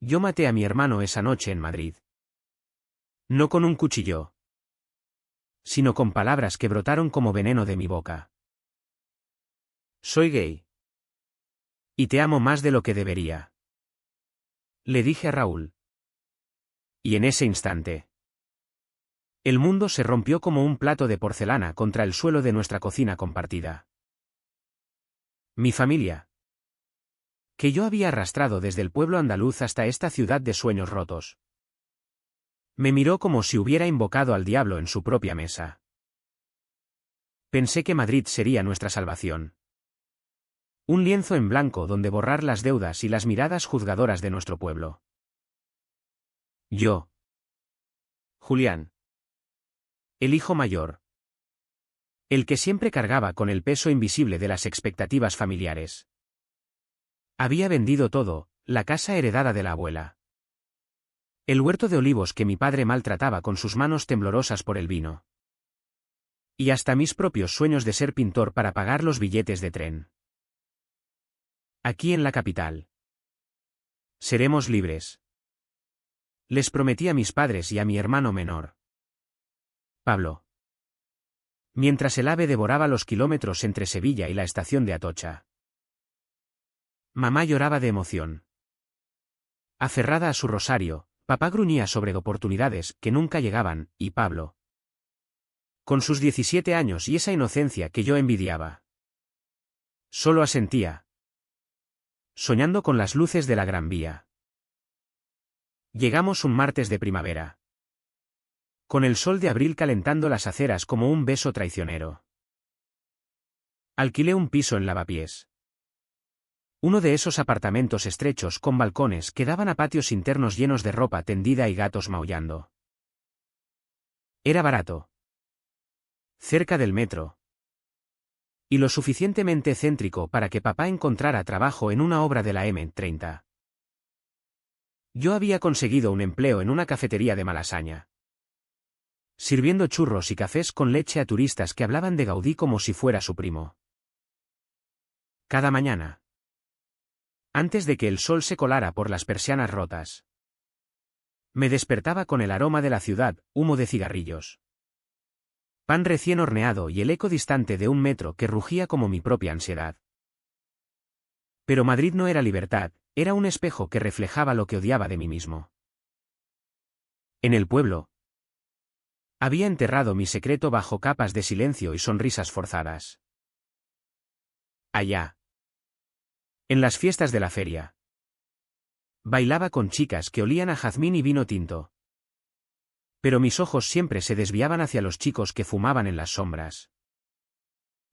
Yo maté a mi hermano esa noche en Madrid. No con un cuchillo, sino con palabras que brotaron como veneno de mi boca. Soy gay. Y te amo más de lo que debería. Le dije a Raúl. Y en ese instante, el mundo se rompió como un plato de porcelana contra el suelo de nuestra cocina compartida. Mi familia, que yo había arrastrado desde el pueblo andaluz hasta esta ciudad de sueños rotos, me miró como si hubiera invocado al diablo en su propia mesa. Pensé que Madrid sería nuestra salvación. Un lienzo en blanco donde borrar las deudas y las miradas juzgadoras de nuestro pueblo. Yo, Julián, el hijo mayor, el que siempre cargaba con el peso invisible de las expectativas familiares. Había vendido todo, la casa heredada de la abuela, el huerto de olivos que mi padre maltrataba con sus manos temblorosas por el vino, y hasta mis propios sueños de ser pintor para pagar los billetes de tren. Aquí en la capital seremos libres. Les prometí a mis padres y a mi hermano menor, Pablo. Mientras el ave devoraba los kilómetros entre Sevilla y la estación de Atocha. Mamá lloraba de emoción. Aferrada a su rosario, papá gruñía sobre oportunidades que nunca llegaban, y Pablo, con sus 17 años y esa inocencia que yo envidiaba, solo asentía, soñando con las luces de la Gran Vía. Llegamos un martes de primavera, con el sol de abril calentando las aceras como un beso traicionero. Alquilé un piso en Lavapiés. Uno de esos apartamentos estrechos con balcones que daban a patios internos llenos de ropa tendida y gatos maullando. Era barato. Cerca del metro. Y lo suficientemente céntrico para que papá encontrara trabajo en una obra de la M30. Yo había conseguido un empleo en una cafetería de Malasaña, sirviendo churros y cafés con leche a turistas que hablaban de Gaudí como si fuera su primo. Cada mañana, antes de que el sol se colara por las persianas rotas, me despertaba con el aroma de la ciudad, humo de cigarrillos, pan recién horneado y el eco distante de un metro que rugía como mi propia ansiedad. Pero Madrid no era libertad, era un espejo que reflejaba lo que odiaba de mí mismo. En el pueblo, había enterrado mi secreto bajo capas de silencio y sonrisas forzadas. Allá, en las fiestas de la feria, bailaba con chicas que olían a jazmín y vino tinto. Pero mis ojos siempre se desviaban hacia los chicos que fumaban en las sombras,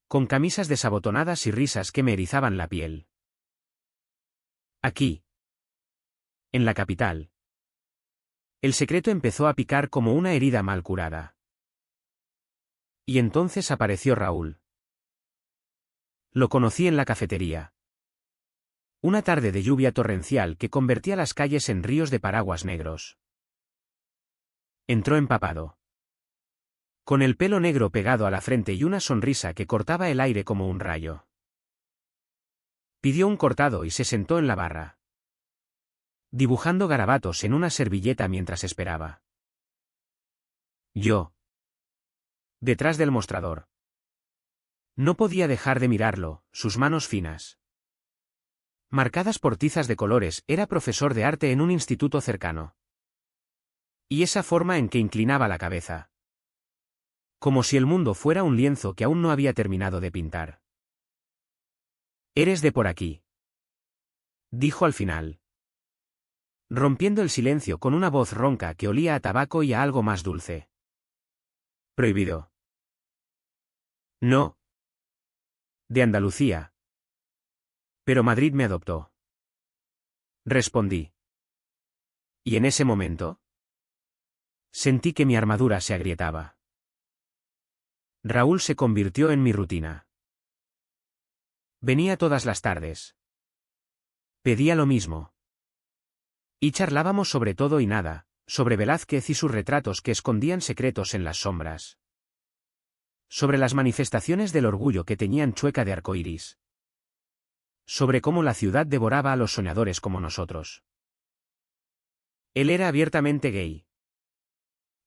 con camisas desabotonadas y risas que me erizaban la piel. Aquí, en la capital, el secreto empezó a picar como una herida mal curada. Y entonces apareció Raúl. Lo conocí en la cafetería. Una tarde de lluvia torrencial que convertía las calles en ríos de paraguas negros. Entró empapado, con el pelo negro pegado a la frente y una sonrisa que cortaba el aire como un rayo. Pidió un cortado y se sentó en la barra, dibujando garabatos en una servilleta mientras esperaba. Yo, detrás del mostrador, no podía dejar de mirarlo, sus manos finas, marcadas por tizas de colores, era profesor de arte en un instituto cercano. Y esa forma en que inclinaba la cabeza, como si el mundo fuera un lienzo que aún no había terminado de pintar. «Eres de por aquí», dijo al final, rompiendo el silencio con una voz ronca que olía a tabaco y a algo más dulce. «Prohibido». «No. De Andalucía. Pero Madrid me adoptó», respondí. Y en ese momento, sentí que mi armadura se agrietaba. Raúl se convirtió en mi rutina. Venía todas las tardes. Pedía lo mismo. Y charlábamos sobre todo y nada, sobre Velázquez y sus retratos que escondían secretos en las sombras. Sobre las manifestaciones del orgullo que teñían Chueca de arcoíris. Sobre cómo la ciudad devoraba a los soñadores como nosotros. Él era abiertamente gay.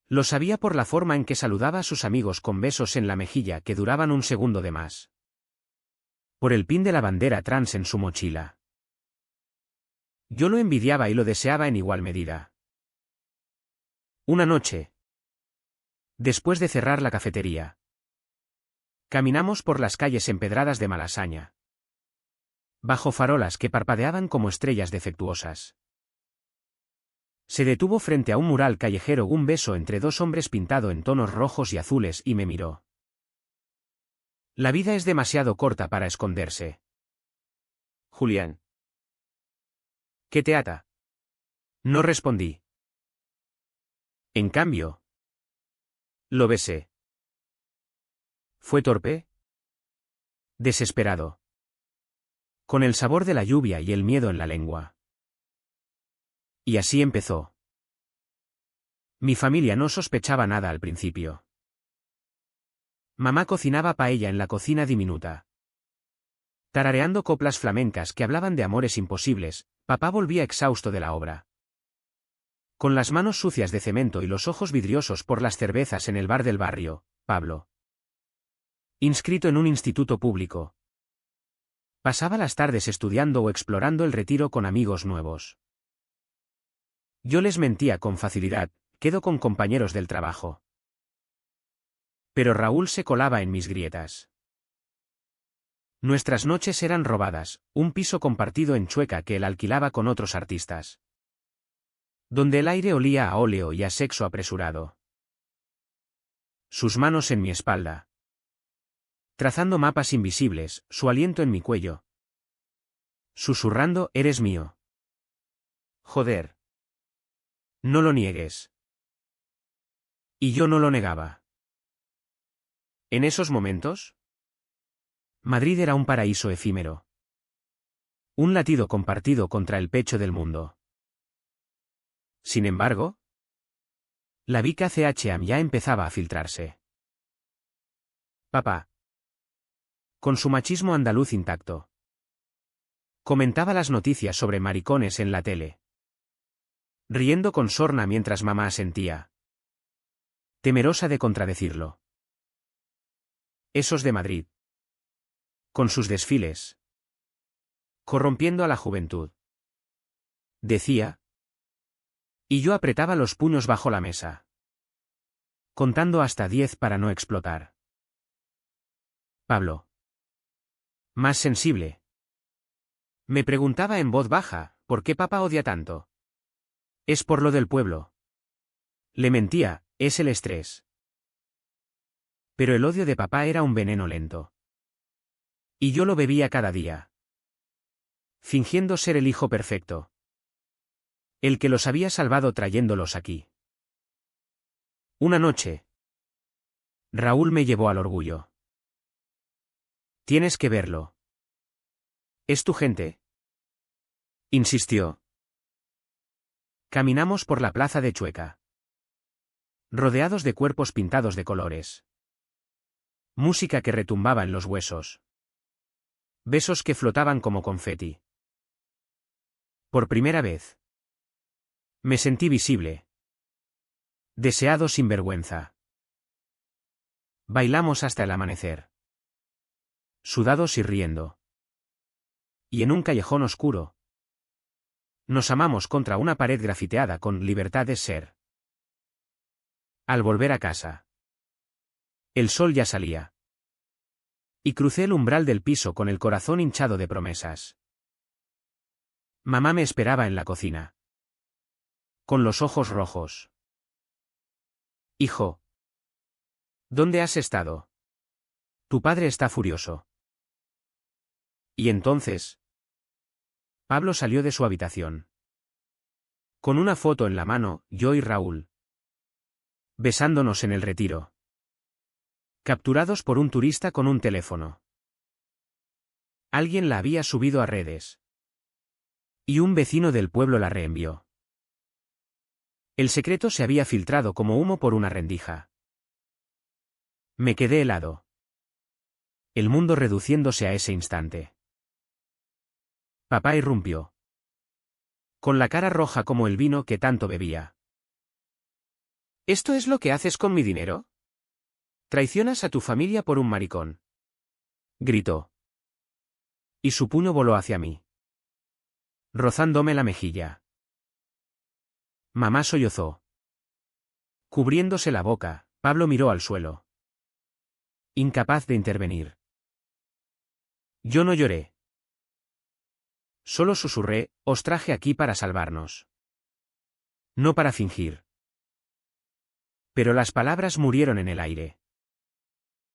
Lo sabía por la forma en que saludaba a sus amigos con besos en la mejilla que duraban un segundo de más. Por el pin de la bandera trans en su mochila. Yo lo envidiaba y lo deseaba en igual medida. Una noche, después de cerrar la cafetería, caminamos por las calles empedradas de Malasaña, bajo farolas que parpadeaban como estrellas defectuosas. Se detuvo frente a un mural callejero, un beso entre dos hombres pintado en tonos rojos y azules, y me miró. La vida es demasiado corta para esconderse. Julián. ¿Qué te ata? No respondí. En cambio, lo besé. ¿Fue torpe? Desesperado. Con el sabor de la lluvia y el miedo en la lengua. Y así empezó. Mi familia no sospechaba nada al principio. Mamá cocinaba paella en la cocina diminuta. Tarareando coplas flamencas que hablaban de amores imposibles, papá volvía exhausto de la obra. Con las manos sucias de cemento y los ojos vidriosos por las cervezas en el bar del barrio, Pablo, inscrito en un instituto público, pasaba las tardes estudiando o explorando el Retiro con amigos nuevos. Yo les mentía con facilidad, quedo con compañeros del trabajo. Pero Raúl se colaba en mis grietas. Nuestras noches eran robadas, un piso compartido en Chueca que él alquilaba con otros artistas, donde el aire olía a óleo y a sexo apresurado. Sus manos en mi espalda, trazando mapas invisibles, su aliento en mi cuello, susurrando: eres mío. Joder. No lo niegues. Y yo no lo negaba. En esos momentos, Madrid era un paraíso efímero. Un latido compartido contra el pecho del mundo. Sin embargo, la Vica CHM ya empezaba a filtrarse. Papá, con su machismo andaluz intacto, comentaba las noticias sobre maricones en la tele, riendo con sorna mientras mamá asentía, temerosa de contradecirlo. Esos de Madrid, con sus desfiles, corrompiendo a la juventud, decía, y yo apretaba los puños bajo la mesa, contando hasta 10 para no explotar. Pablo, más sensible, me preguntaba en voz baja: ¿por qué papá odia tanto? Es por lo del pueblo. Le mentía: es el estrés. Pero el odio de papá era un veneno lento. Y yo lo bebía cada día, fingiendo ser el hijo perfecto, el que los había salvado trayéndolos aquí. Una noche, Raúl me llevó al Orgullo. Tienes que verlo. ¿Es tu gente?, insistió. Caminamos por la plaza de Chueca, rodeados de cuerpos pintados de colores. Música que retumbaba en los huesos. Besos que flotaban como confeti. Por primera vez, me sentí visible. Deseado sin vergüenza. Bailamos hasta el amanecer, sudados y riendo. Y en un callejón oscuro, nos amamos contra una pared grafiteada con "Libertad es ser". Al volver a casa, el sol ya salía. Y crucé el umbral del piso con el corazón hinchado de promesas. Mamá me esperaba en la cocina, con los ojos rojos. Hijo, ¿dónde has estado? Tu padre está furioso. Y entonces, Pablo salió de su habitación, con una foto en la mano, yo y Raúl, besándonos en el Retiro, capturados por un turista con un teléfono. Alguien la había subido a redes. Y un vecino del pueblo la reenvió. El secreto se había filtrado como humo por una rendija. Me quedé helado. El mundo reduciéndose a ese instante. Papá irrumpió. con la cara roja como el vino que tanto bebía. ¿Esto es lo que haces con mi dinero? Traicionas a tu familia por un maricón. Gritó. Y su puño voló hacia mí, rozándome la mejilla. Mamá sollozó. Cubriéndose la boca, Pablo miró al suelo, incapaz de intervenir. Yo no lloré. Solo susurré, os traje aquí para salvarnos. No para fingir. Pero las palabras murieron en el aire,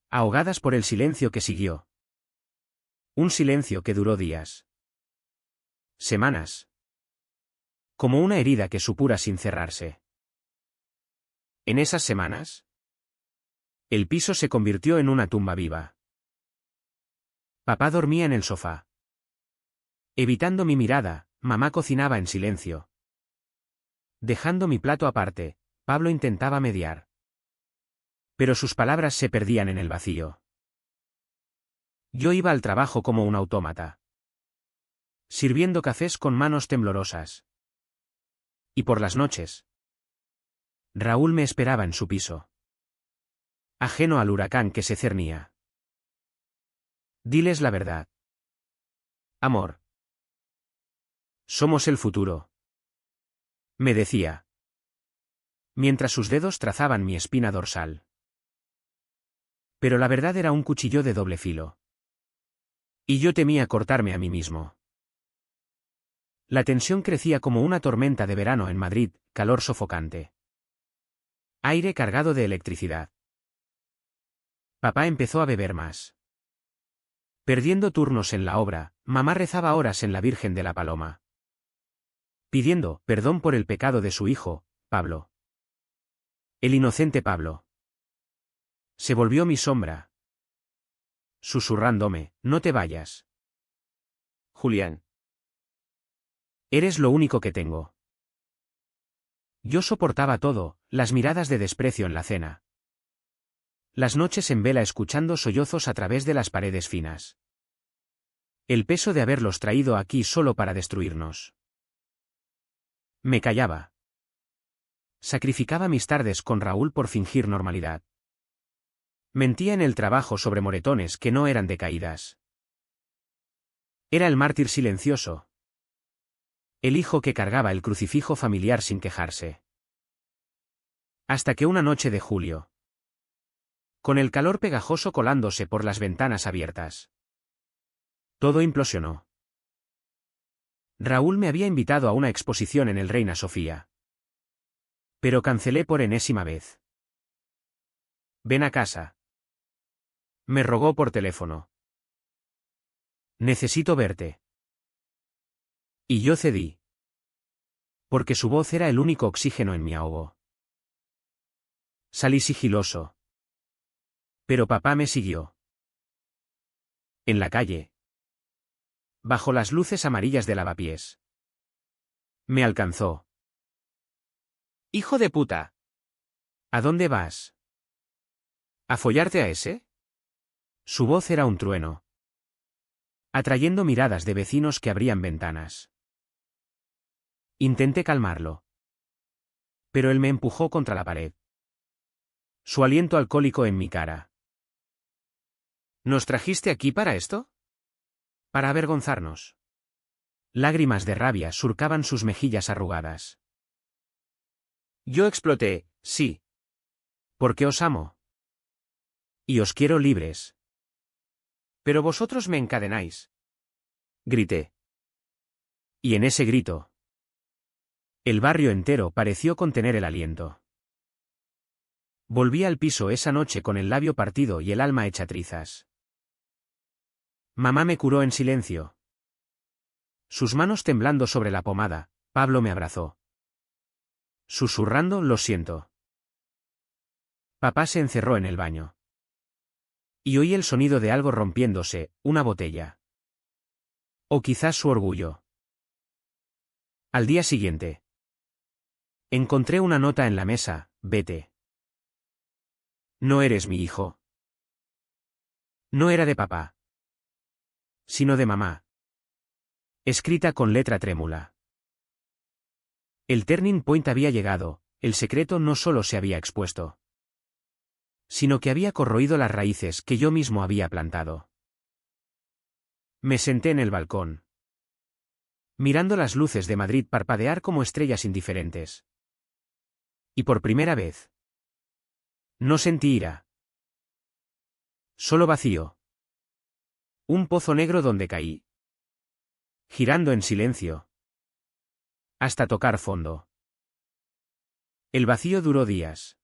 ahogadas por el silencio que siguió. Un silencio que duró días. Semanas. Como una herida que supura sin cerrarse. En esas semanas, el piso se convirtió en una tumba viva. Papá dormía en el sofá. Evitando mi mirada, mamá cocinaba en silencio. Dejando mi plato aparte, Pablo intentaba mediar. Pero sus palabras se perdían en el vacío. Yo iba al trabajo como un autómata, sirviendo cafés con manos temblorosas. Y por las noches, Raúl me esperaba en su piso, ajeno al huracán que se cernía. Diles la verdad. Amor. Somos el futuro. Me decía, mientras sus dedos trazaban mi espina dorsal. Pero la verdad era un cuchillo de doble filo. Y yo temía cortarme a mí mismo. La tensión crecía como una tormenta de verano en Madrid, calor sofocante. Aire cargado de electricidad. Papá empezó a beber más. Perdiendo turnos en la obra, mamá rezaba horas en la Virgen de la Paloma, pidiendo perdón por el pecado de su hijo, Pablo. El inocente Pablo. Se volvió mi sombra, susurrándome, no te vayas. Julián. Eres lo único que tengo. Yo soportaba todo, las miradas de desprecio en la cena. Las noches en vela escuchando sollozos a través de las paredes finas. El peso de haberlos traído aquí solo para destruirnos. Me callaba. Sacrificaba mis tardes con Raúl por fingir normalidad. Mentía en el trabajo sobre moretones que no eran de caídas. Era el mártir silencioso. El hijo que cargaba el crucifijo familiar sin quejarse. Hasta que una noche de julio, con el calor pegajoso colándose por las ventanas abiertas, todo implosionó. Raúl me había invitado a una exposición en el Reina Sofía. Pero cancelé por enésima vez. Ven a casa. Me rogó por teléfono. Necesito verte. Y yo cedí. Porque su voz era el único oxígeno en mi ahogo. Salí sigiloso. Pero papá me siguió. En la calle. Bajo las luces amarillas de lavapiés. Me alcanzó. ¡Hijo de puta! ¿A dónde vas? ¿A follarte a ese? Su voz era un trueno, atrayendo miradas de vecinos que abrían ventanas. Intenté calmarlo. Pero él me empujó contra la pared. Su aliento alcohólico en mi cara. ¿Nos trajiste aquí para esto? Para avergonzarnos. Lágrimas de rabia surcaban sus mejillas arrugadas. Yo exploté, sí. Porque os amo. Y os quiero libres. Pero vosotros me encadenáis. Grité. Y en ese grito, el barrio entero pareció contener el aliento. Volví al piso esa noche con el labio partido y el alma hecha trizas. Mamá me curó en silencio. Sus manos temblando sobre la pomada, Pablo me abrazó. Susurrando, lo siento. Papá se encerró en el baño. Y oí el sonido de algo rompiéndose, una botella. O quizás su orgullo. Al día siguiente. Encontré una nota en la mesa, vete. No eres mi hijo. No era de papá. Sino de mamá. Escrita con letra trémula. El turning point había llegado, el secreto no solo se había expuesto, sino que había corroído las raíces que yo mismo había plantado. Me senté en el balcón, mirando las luces de Madrid parpadear como estrellas indiferentes. Y por primera vez, no sentí ira. Solo vacío. Un pozo negro donde caí, girando en silencio, hasta tocar fondo. El vacío duró días.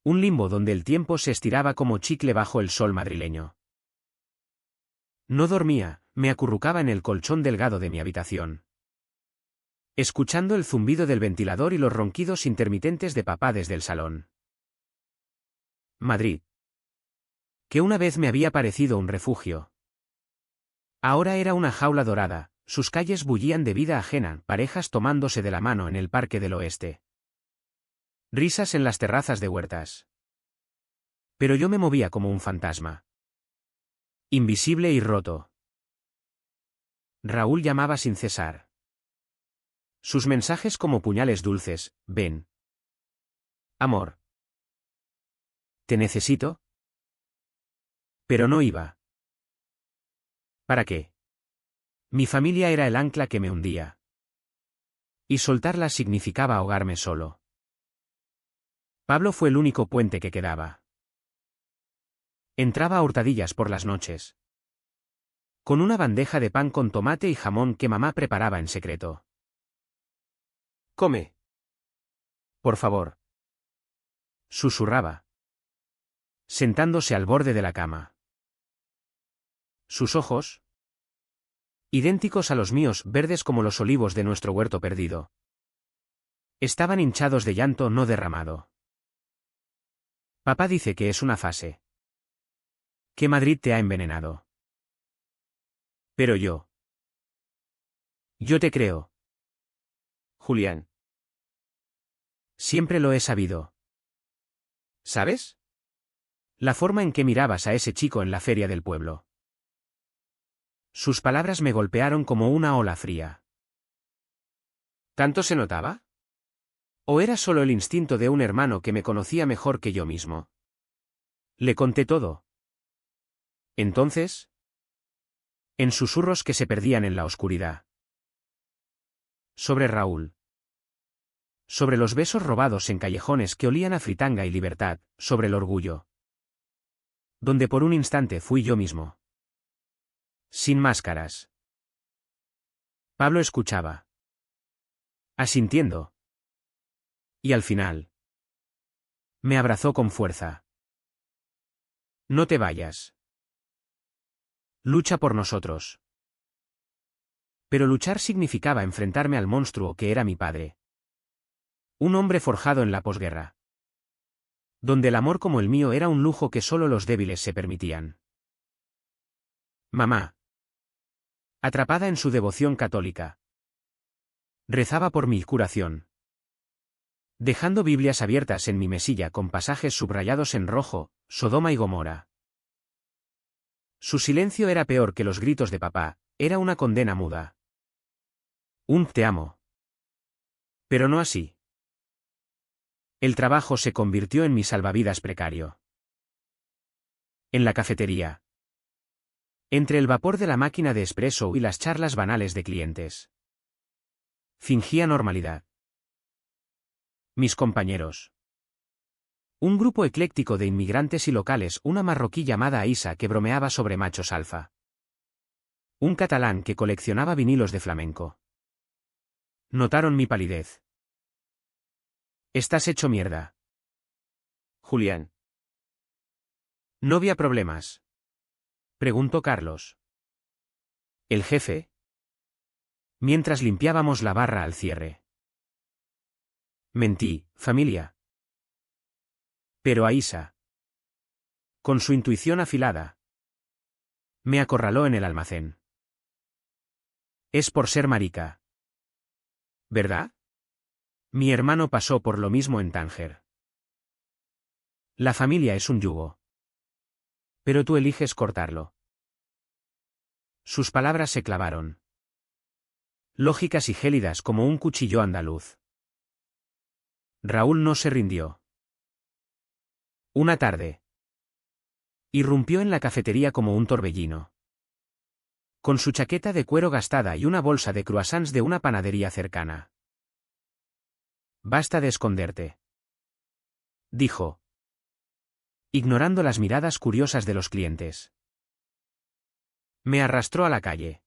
Un limbo donde el tiempo se estiraba como chicle bajo el sol madrileño. No dormía, me acurrucaba en el colchón delgado de mi habitación, escuchando el zumbido del ventilador y los ronquidos intermitentes de papá desde el salón. Madrid, que una vez me había parecido un refugio, ahora era una jaula dorada, sus calles bullían de vida ajena, parejas tomándose de la mano en el Parque del Oeste. Risas en las terrazas de huertas. Pero yo me movía como un fantasma, invisible y roto. Raúl llamaba sin cesar. Sus mensajes como puñales dulces: ven. Amor. ¿Te necesito? Pero no iba. ¿Para qué? Mi familia era el ancla que me hundía. Y soltarla significaba ahogarme solo. Pablo fue el único puente que quedaba. Entraba a hurtadillas por las noches, con una bandeja de pan con tomate y jamón que mamá preparaba en secreto. Come. Por favor. Susurraba, sentándose al borde de la cama. Sus ojos, idénticos a los míos, verdes como los olivos de nuestro huerto perdido, estaban hinchados de llanto no derramado. Papá dice que es una fase, que Madrid te ha envenenado. Pero yo te creo. Julián. Siempre lo he sabido. ¿Sabes? La forma en que mirabas a ese chico en la feria del pueblo. Sus palabras me golpearon como una ola fría. ¿Tanto se notaba? ¿O era solo el instinto de un hermano que me conocía mejor que yo mismo? Le conté todo. Entonces, en susurros que se perdían en la oscuridad. Sobre Raúl. Sobre los besos robados en callejones que olían a fritanga y libertad, sobre el orgullo. Donde por un instante fui yo mismo. Sin máscaras. Pablo escuchaba, asintiendo. Y al final, me abrazó con fuerza. No te vayas. Lucha por nosotros. Pero luchar significaba enfrentarme al monstruo que era mi padre. Un hombre forjado en la posguerra, donde el amor como el mío era un lujo que solo los débiles se permitían. Mamá, atrapada en su devoción católica, rezaba por mi curación, dejando Biblias abiertas en mi mesilla con pasajes subrayados en rojo, Sodoma y Gomorra. Su silencio era peor que los gritos de papá, era una condena muda. Un te amo. Pero no así. El trabajo se convirtió en mi salvavidas precario. En la cafetería. Entre el vapor de la máquina de espresso y las charlas banales de clientes. Fingía normalidad. Mis compañeros. Un grupo ecléctico de inmigrantes y locales, una marroquí llamada Aisa que bromeaba sobre machos alfa. Un catalán que coleccionaba vinilos de flamenco. Notaron mi palidez. Estás hecho mierda. Julián. ¿No había problemas? Preguntó Carlos, el jefe, mientras limpiábamos la barra al cierre. Mentí, familia. Pero Aisa, con su intuición afilada, me acorraló en el almacén. Es por ser marica. ¿Verdad? Mi hermano pasó por lo mismo en Tánger. La familia es un yugo. Pero tú eliges cortarlo. Sus palabras se clavaron. lógicas y gélidas como un cuchillo andaluz. Raúl no se rindió. Una tarde. Irrumpió en la cafetería como un torbellino. Con su chaqueta de cuero gastada y una bolsa de croissants de una panadería cercana. Basta de esconderte, dijo, ignorando las miradas curiosas de los clientes. Me arrastró a la calle.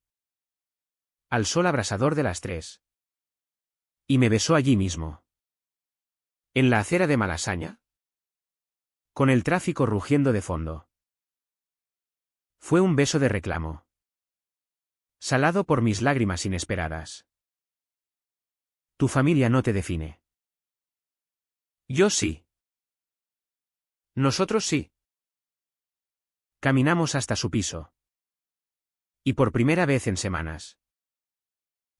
Al sol abrasador de las 3. Y me besó allí mismo. En la acera de Malasaña. Con el tráfico rugiendo de fondo. Fue un beso de reclamo. Salado por mis lágrimas inesperadas. Tu familia no te define. Yo sí. Nosotros sí. Caminamos hasta su piso. Y por primera vez en semanas.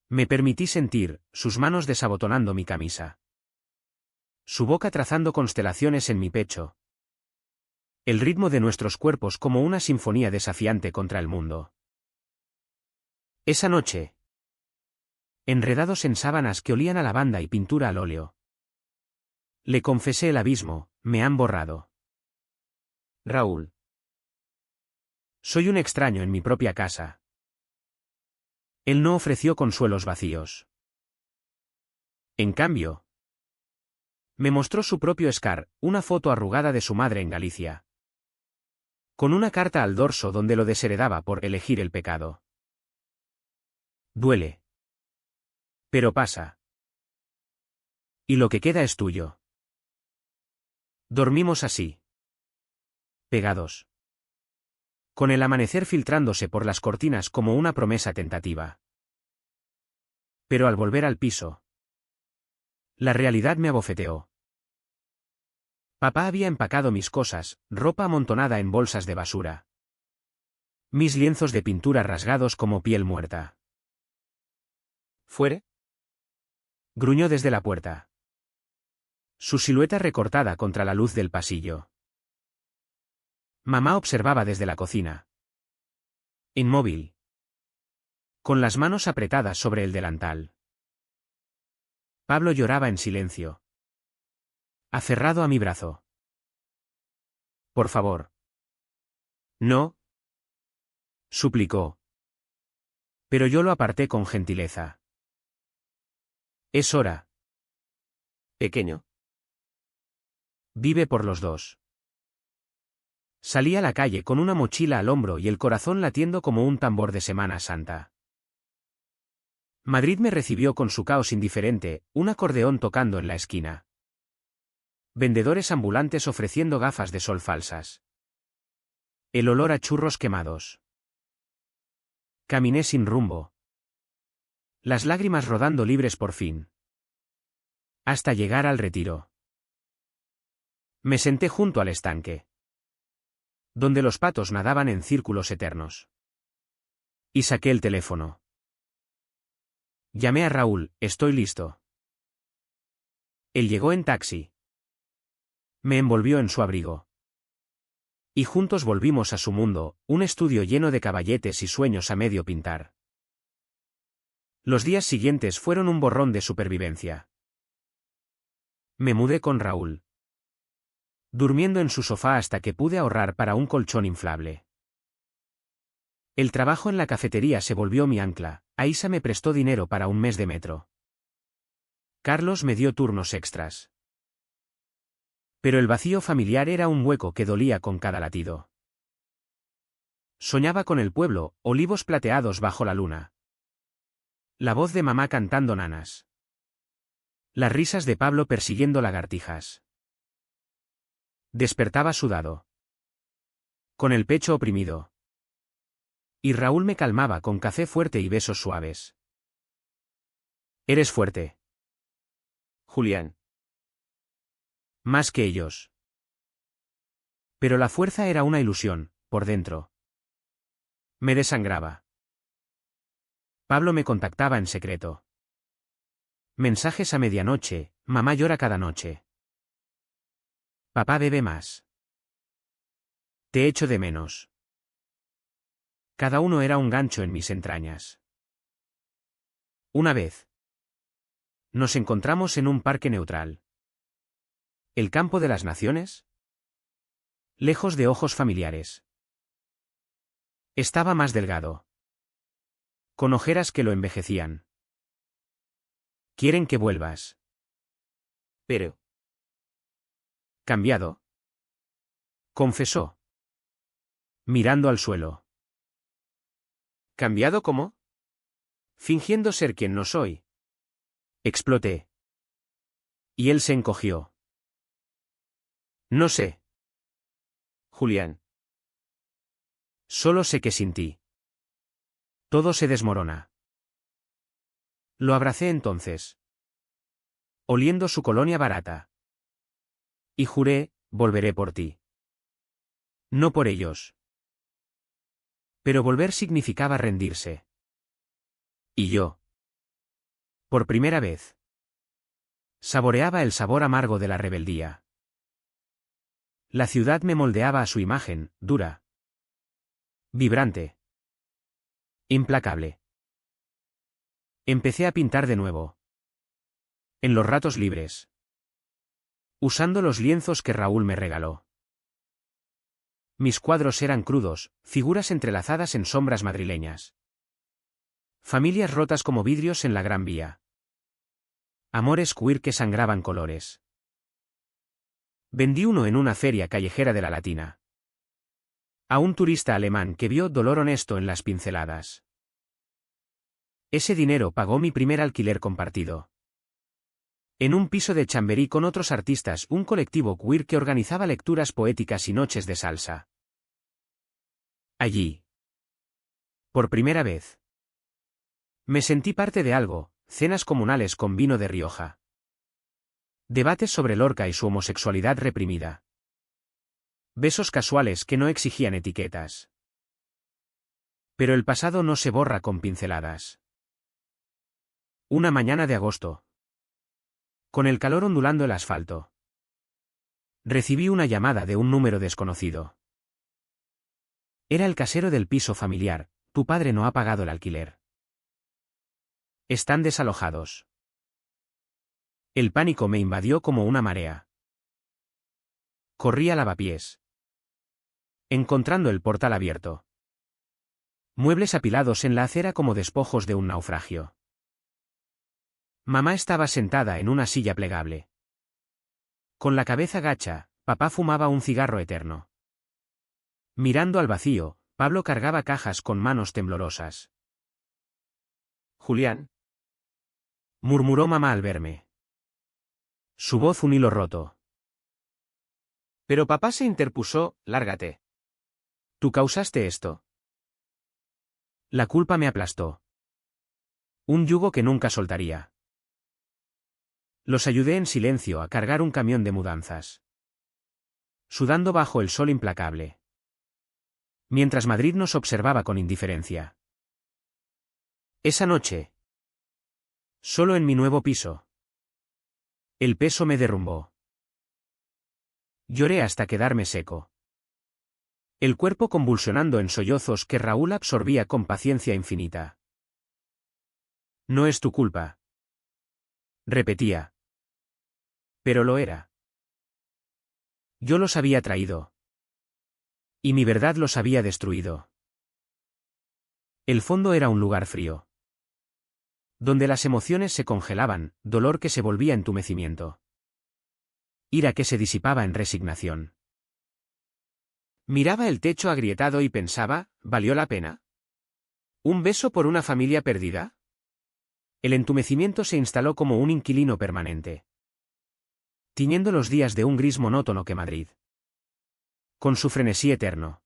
Me permití sentir sus manos desabotonando mi camisa. Su boca trazando constelaciones en mi pecho. El ritmo de nuestros cuerpos como una sinfonía desafiante contra el mundo. Esa noche. Enredados en sábanas que olían a lavanda y pintura al óleo. Le confesé el abismo, me han borrado. Raúl. Soy un extraño en mi propia casa. Él no ofreció consuelos vacíos. En cambio, me mostró su propio Scar, una foto arrugada de su madre en Galicia. Con una carta al dorso donde lo desheredaba por elegir el pecado. Duele. Pero pasa. Y lo que queda es tuyo. Dormimos así. Pegados. Con el amanecer filtrándose por las cortinas como una promesa tentativa. Pero al volver al piso, la realidad me abofeteó. Papá había empacado mis cosas, ropa amontonada en bolsas de basura. Mis lienzos de pintura rasgados como piel muerta. ¿Fuere? Gruñó desde la puerta. Su silueta recortada contra la luz del pasillo. Mamá observaba desde la cocina. Inmóvil. Con las manos apretadas sobre el delantal. Pablo lloraba en silencio. Aferrado a mi brazo. Por favor. No. Suplicó. Pero yo lo aparté con gentileza. Es hora. Pequeño. Vive por los dos. Salí a la calle con una mochila al hombro y el corazón latiendo como un tambor de Semana Santa. Madrid me recibió con su caos indiferente, un acordeón tocando en la esquina. Vendedores ambulantes ofreciendo gafas de sol falsas. El olor a churros quemados. Caminé sin rumbo. Las lágrimas rodando libres por fin. Hasta llegar al Retiro. Me senté junto al estanque. Donde los patos nadaban en círculos eternos. Y saqué el teléfono. Llamé a Raúl, estoy listo. Él llegó en taxi. Me envolvió en su abrigo. Y juntos volvimos a su mundo, un estudio lleno de caballetes y sueños a medio pintar. Los días siguientes fueron un borrón de supervivencia. Me mudé con Raúl. Durmiendo en su sofá hasta que pude ahorrar para un colchón inflable. El trabajo en la cafetería se volvió mi ancla, Aisa me prestó dinero para un mes de metro. Carlos me dio turnos extras. Pero el vacío familiar era un hueco que dolía con cada latido. Soñaba con el pueblo, olivos plateados bajo la luna. La voz de mamá cantando nanas. Las risas de Pablo persiguiendo lagartijas. Despertaba sudado. Con el pecho oprimido. Y Raúl me calmaba con café fuerte y besos suaves. Eres fuerte. Julián. Más que ellos. Pero la fuerza era una ilusión, por dentro. Me desangraba. Pablo me contactaba en secreto. Mensajes a medianoche, mamá llora cada noche. Papá bebe más. Te echo de menos. Cada uno era un gancho en mis entrañas. Una vez. Nos encontramos en un parque neutral. ¿El campo de las naciones? Lejos de ojos familiares. Estaba más delgado. Con ojeras que lo envejecían. Quieren que vuelvas. Pero. Cambiado. Confesó. Mirando al suelo. ¿Cambiado cómo? Fingiendo ser quien no soy. Exploté. Y él se encogió. No sé. Julián. Solo sé que sin ti. Todo se desmorona. Lo abracé entonces. Oliendo su colonia barata. Y juré, volveré por ti. No por ellos. Pero volver significaba rendirse. Y yo. Por primera vez. Saboreaba el sabor amargo de la rebeldía. La ciudad me moldeaba a su imagen, dura. Vibrante. Implacable. Empecé a pintar de nuevo. En los ratos libres. Usando los lienzos que Raúl me regaló. Mis cuadros eran crudos, figuras entrelazadas en sombras madrileñas. Familias rotas como vidrios en la Gran Vía. Amores queer que sangraban colores. Vendí uno en una feria callejera de la Latina. A un turista alemán que vio dolor honesto en las pinceladas. Ese dinero pagó mi primer alquiler compartido. En un piso de Chamberí con otros artistas, un colectivo queer que organizaba lecturas poéticas y noches de salsa. Allí. Por primera vez. Me sentí parte de algo, cenas comunales con vino de Rioja. Debates sobre Lorca y su homosexualidad reprimida. Besos casuales que no exigían etiquetas. Pero el pasado no se borra con pinceladas. Una mañana de agosto. Con el calor ondulando el asfalto. Recibí una llamada de un número desconocido. Era el casero del piso familiar. Tu padre no ha pagado el alquiler. Están desalojados. El pánico me invadió como una marea. Corrí a lavapiés. Encontrando el portal abierto. Muebles apilados en la acera como despojos de un naufragio. Mamá estaba sentada en una silla plegable. Con la cabeza gacha, papá fumaba un cigarro eterno. Mirando al vacío, Pablo cargaba cajas con manos temblorosas. Julián. Murmuró mamá al verme. Su voz un hilo roto. Pero papá se interpuso, lárgate. Tú causaste esto. La culpa me aplastó. Un yugo que nunca soltaría. Los ayudé en silencio a cargar un camión de mudanzas. Sudando bajo el sol implacable. Mientras Madrid nos observaba con indiferencia. Esa noche. Solo en mi nuevo piso. El peso me derrumbó. Lloré hasta quedarme seco. El cuerpo convulsionando en sollozos que Raúl absorbía con paciencia infinita. No es tu culpa. Repetía. Pero lo era. Yo los había traído. Y mi verdad los había destruido. El fondo era un lugar frío. Donde las emociones se congelaban, dolor que se volvía entumecimiento. Ira que se disipaba en resignación. Miraba el techo agrietado y pensaba, ¿valió la pena? ¿Un beso por una familia perdida? El entumecimiento se instaló como un inquilino permanente. Tiñendo los días de un gris monótono que Madrid. Con su frenesí eterno.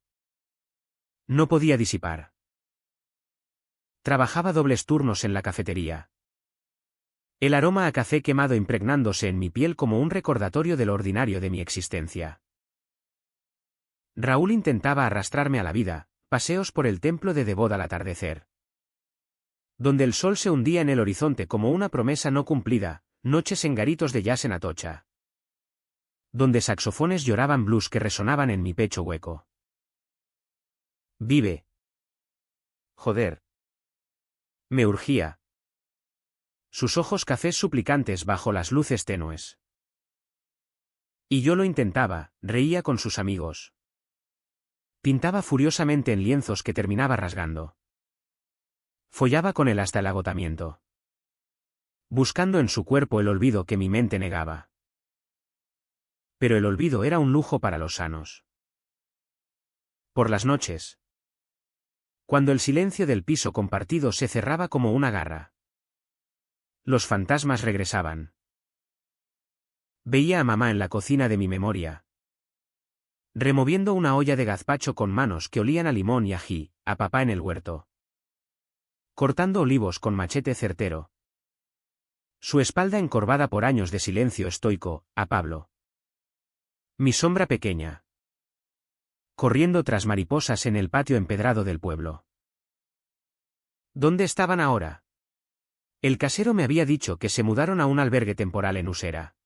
No podía disipar. Trabajaba dobles turnos en la cafetería. El aroma a café quemado impregnándose en mi piel como un recordatorio de lo ordinario de mi existencia. Raúl intentaba arrastrarme a la vida, paseos por el templo de Devot al atardecer. Donde el sol se hundía en el horizonte como una promesa no cumplida, noches en garitos de jazz en Atocha. Donde saxofones lloraban blues que resonaban en mi pecho hueco. Vive. Joder. Me urgía. sus ojos cafés suplicantes bajo las luces tenues. Y yo lo intentaba, reía con sus amigos. Pintaba furiosamente en lienzos que terminaba rasgando. Follaba con él hasta el agotamiento. Buscando en su cuerpo el olvido que mi mente negaba. Pero el olvido era un lujo para los sanos. Por las noches. Cuando el silencio del piso compartido se cerraba como una garra. Los fantasmas regresaban. Veía a mamá en la cocina de mi memoria. Removiendo una olla de gazpacho con manos que olían a limón y ají, a papá en el huerto. Cortando olivos con machete certero. Su espalda encorvada por años de silencio estoico, a Pablo. Mi sombra pequeña. Corriendo tras mariposas en el patio empedrado del pueblo. ¿Dónde estaban ahora? El casero me había dicho que se mudaron a un albergue temporal en Usera.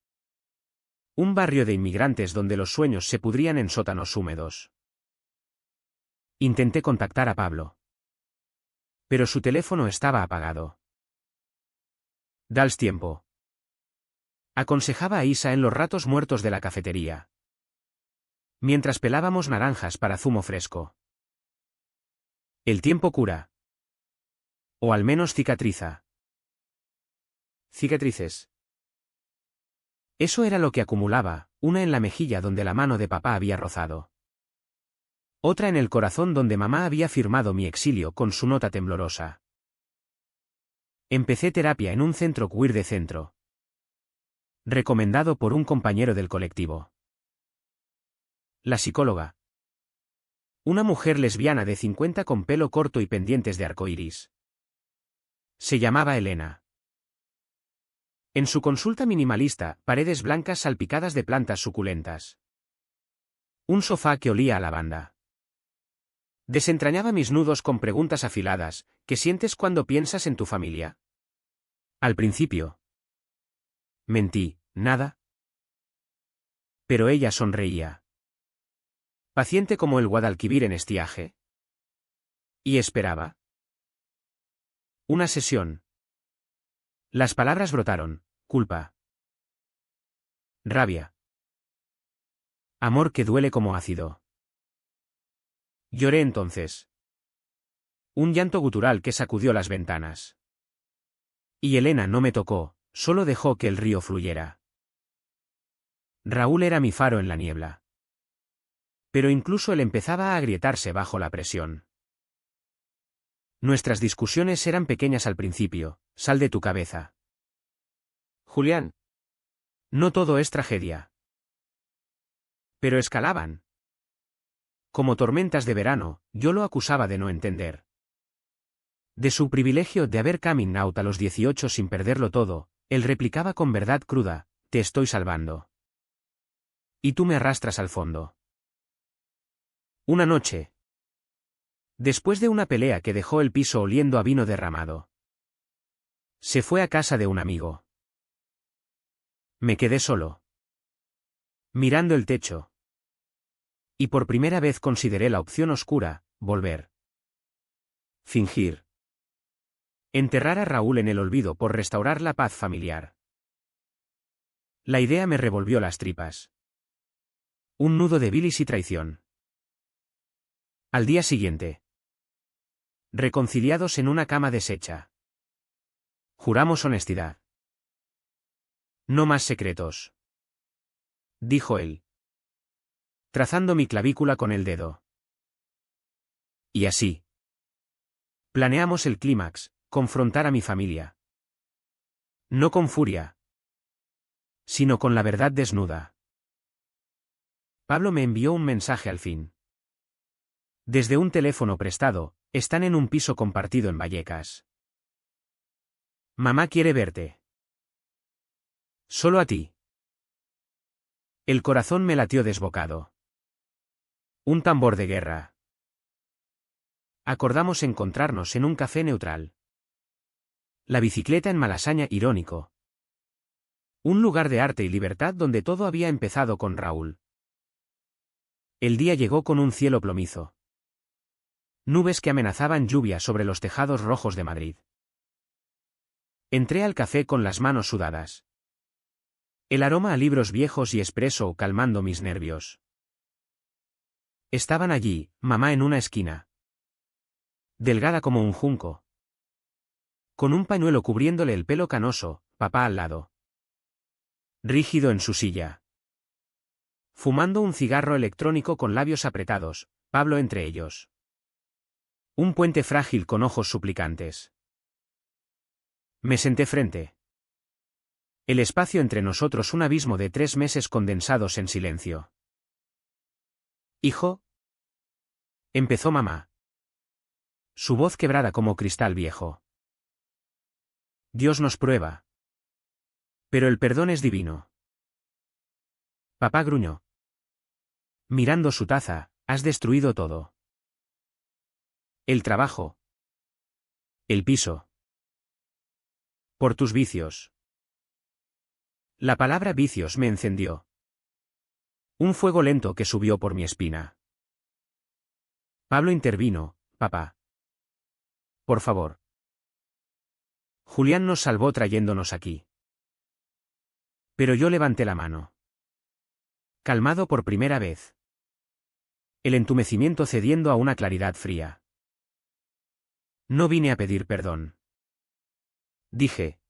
Un barrio de inmigrantes donde los sueños se pudrían en sótanos húmedos. Intenté contactar a Pablo. Pero su teléfono estaba apagado. Dals tiempo. Aconsejaba a Isa en los ratos muertos de la cafetería. Mientras pelábamos naranjas para zumo fresco. El tiempo cura. O al menos cicatriza. Cicatrices. Eso era lo que acumulaba, una en la mejilla donde la mano de papá había rozado. Otra en el corazón donde mamá había firmado mi exilio con su nota temblorosa. Empecé terapia en un centro queer de centro. Recomendado por un compañero del colectivo. La psicóloga. Una mujer lesbiana de 50 con pelo corto y pendientes de arcoíris. Se llamaba Elena. En su consulta minimalista, paredes blancas salpicadas de plantas suculentas. Un sofá que olía a lavanda. Desentrañaba mis nudos con preguntas afiladas, ¿qué sientes cuando piensas en tu familia? Al principio. Mentí, nada. Pero ella sonreía. Paciente como el Guadalquivir en estiaje. Y esperaba. Una sesión. Las palabras brotaron, culpa. Rabia. Amor que duele como ácido. Lloré entonces. Un llanto gutural que sacudió las ventanas. Y Elena no me tocó, solo dejó que el río fluyera. Raúl era mi faro en la niebla. Pero incluso él empezaba a agrietarse bajo la presión. Nuestras discusiones eran pequeñas al principio, sal de tu cabeza. Julián. No todo es tragedia. Pero escalaban. Como tormentas de verano, yo lo acusaba de no entender. De su privilegio de haber coming out a los 18 sin perderlo todo, él replicaba con verdad cruda, te estoy salvando. Y tú me arrastras al fondo. Una noche. Después de una pelea que dejó el piso oliendo a vino derramado. Se fue a casa de un amigo. Me quedé solo. Mirando el techo. Y por primera vez consideré la opción oscura, volver. Fingir. Enterrar a Raúl en el olvido por restaurar la paz familiar. La idea me revolvió las tripas. Un nudo de bilis y traición. Al día siguiente. Reconciliados en una cama deshecha. Juramos honestidad. No más secretos. Dijo él. Trazando mi clavícula con el dedo. Y así. Planeamos el clímax, confrontar a mi familia. No con furia. Sino con la verdad desnuda. Pablo me envió un mensaje al fin. Desde un teléfono prestado, están en un piso compartido en Vallecas. Mamá quiere verte. Solo a ti. El corazón me latió desbocado. Un tambor de guerra. Acordamos encontrarnos en un café neutral. La bicicleta en Malasaña irónico. Un lugar de arte y libertad donde todo había empezado con Raúl. El día llegó con un cielo plomizo. Nubes que amenazaban lluvia sobre los tejados rojos de Madrid. Entré al café con las manos sudadas. El aroma a libros viejos y espresso calmando mis nervios. Estaban allí, mamá en una esquina. Delgada como un junco. Con un pañuelo cubriéndole el pelo canoso, papá al lado. Rígido en su silla. Fumando un cigarro electrónico con labios apretados, Pablo entre ellos. Un puente frágil con ojos suplicantes. Me senté frente. El espacio entre nosotros un abismo de 3 meses condensados en silencio. Hijo. Empezó mamá. Su voz quebrada como cristal viejo. Dios nos prueba. Pero el perdón es divino. Papá gruñó. Mirando su taza, has destruido todo. El trabajo. El piso. Por tus vicios. La palabra vicios me encendió. Un fuego lento que subió por mi espina. Pablo intervino, papá. Por favor. Julián nos salvó trayéndonos aquí. Pero yo levanté la mano. Calmado por primera vez. El entumecimiento cediendo a una claridad fría. No vine a pedir perdón. Dije.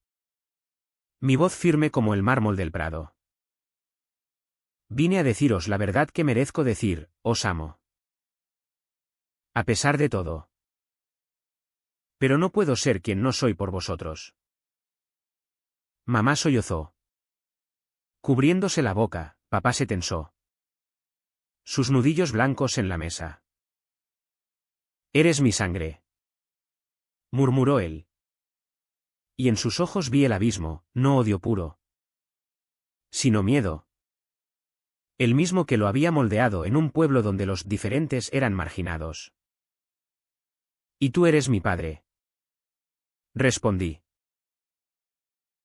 Mi voz firme como el mármol del Prado. Vine a deciros la verdad que merezco decir, os amo. A pesar de todo. Pero no puedo ser quien no soy por vosotros. Mamá sollozó. Cubriéndose la boca, papá se tensó. Sus nudillos blancos en la mesa. Eres mi sangre. Murmuró él. Y en sus ojos vi el abismo, no odio puro. Sino miedo. El mismo que lo había moldeado en un pueblo donde los diferentes eran marginados. Y tú eres mi padre. Respondí.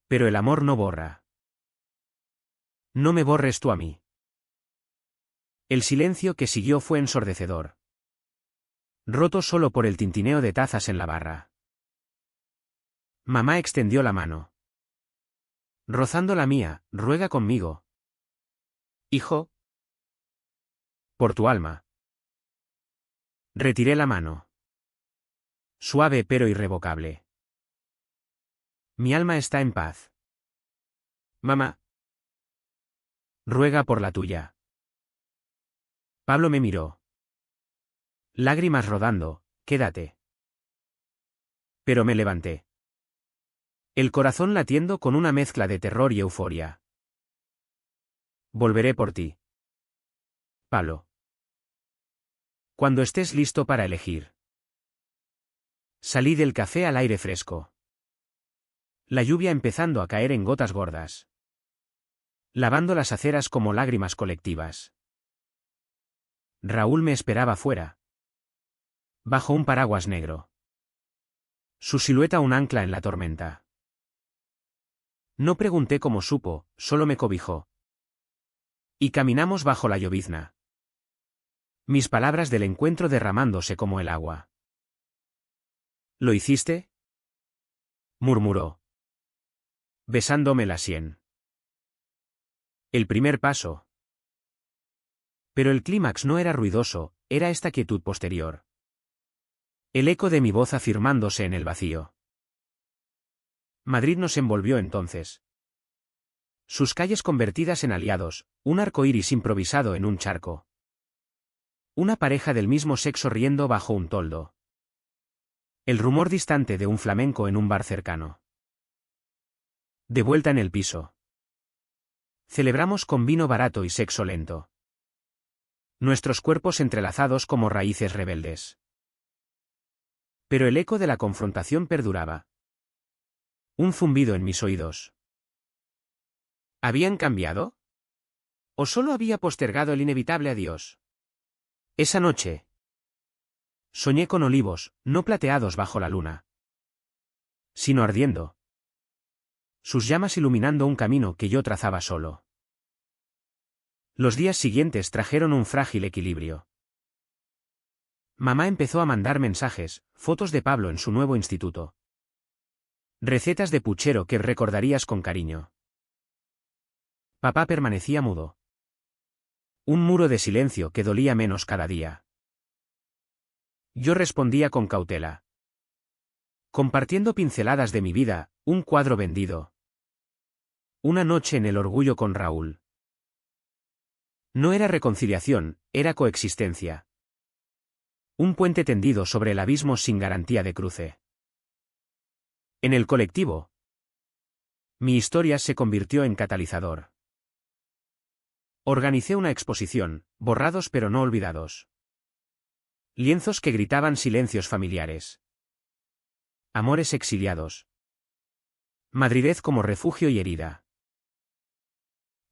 Pero el amor no borra. No me borres tú a mí. El silencio que siguió fue ensordecedor. Roto solo por el tintineo de tazas en la barra. Mamá extendió la mano. Rozando la mía, ruega conmigo. Hijo. Por tu alma. Retiré la mano. Suave pero irrevocable. Mi alma está en paz. Mamá. Ruega por la tuya. Pablo me miró. Lágrimas rodando, quédate. Pero me levanté. El corazón latiendo con una mezcla de terror y euforia. Volveré por ti. Pablo. Cuando estés listo para elegir. Salí del café al aire fresco. La lluvia empezando a caer en gotas gordas. Lavando las aceras como lágrimas colectivas. Raúl me esperaba fuera. Bajo un paraguas negro. Su silueta un ancla en la tormenta. No pregunté cómo supo, solo me cobijó. Y caminamos bajo la llovizna. Mis palabras del encuentro derramándose como el agua. ¿Lo hiciste? Murmuró. Besándome la sien. El primer paso. Pero el clímax no era ruidoso, era esta quietud posterior. El eco de mi voz afirmándose en el vacío. Madrid nos envolvió entonces. Sus calles convertidas en aliados, un arco iris improvisado en un charco. Una pareja del mismo sexo riendo bajo un toldo. El rumor distante de un flamenco en un bar cercano. De vuelta en el piso. Celebramos con vino barato y sexo lento. Nuestros cuerpos entrelazados como raíces rebeldes. Pero el eco de la confrontación perduraba. Un zumbido en mis oídos. ¿Habían cambiado? ¿O solo había postergado el inevitable adiós? Esa noche. Soñé con olivos, no plateados bajo la luna. Sino ardiendo. Sus llamas iluminando un camino que yo trazaba solo. Los días siguientes trajeron un frágil equilibrio. Mamá empezó a mandar mensajes, fotos de Pablo en su nuevo instituto. Recetas de puchero que recordarías con cariño. Papá permanecía mudo. Un muro de silencio que dolía menos cada día. Yo respondía con cautela. Compartiendo pinceladas de mi vida, un cuadro vendido. Una noche en el orgullo con Raúl. No era reconciliación, era coexistencia. Un puente tendido sobre el abismo sin garantía de cruce. En el colectivo. Mi historia se convirtió en catalizador. Organicé una exposición, borrados pero no olvidados. Lienzos que gritaban silencios familiares. Amores exiliados. Madridez como refugio y herida.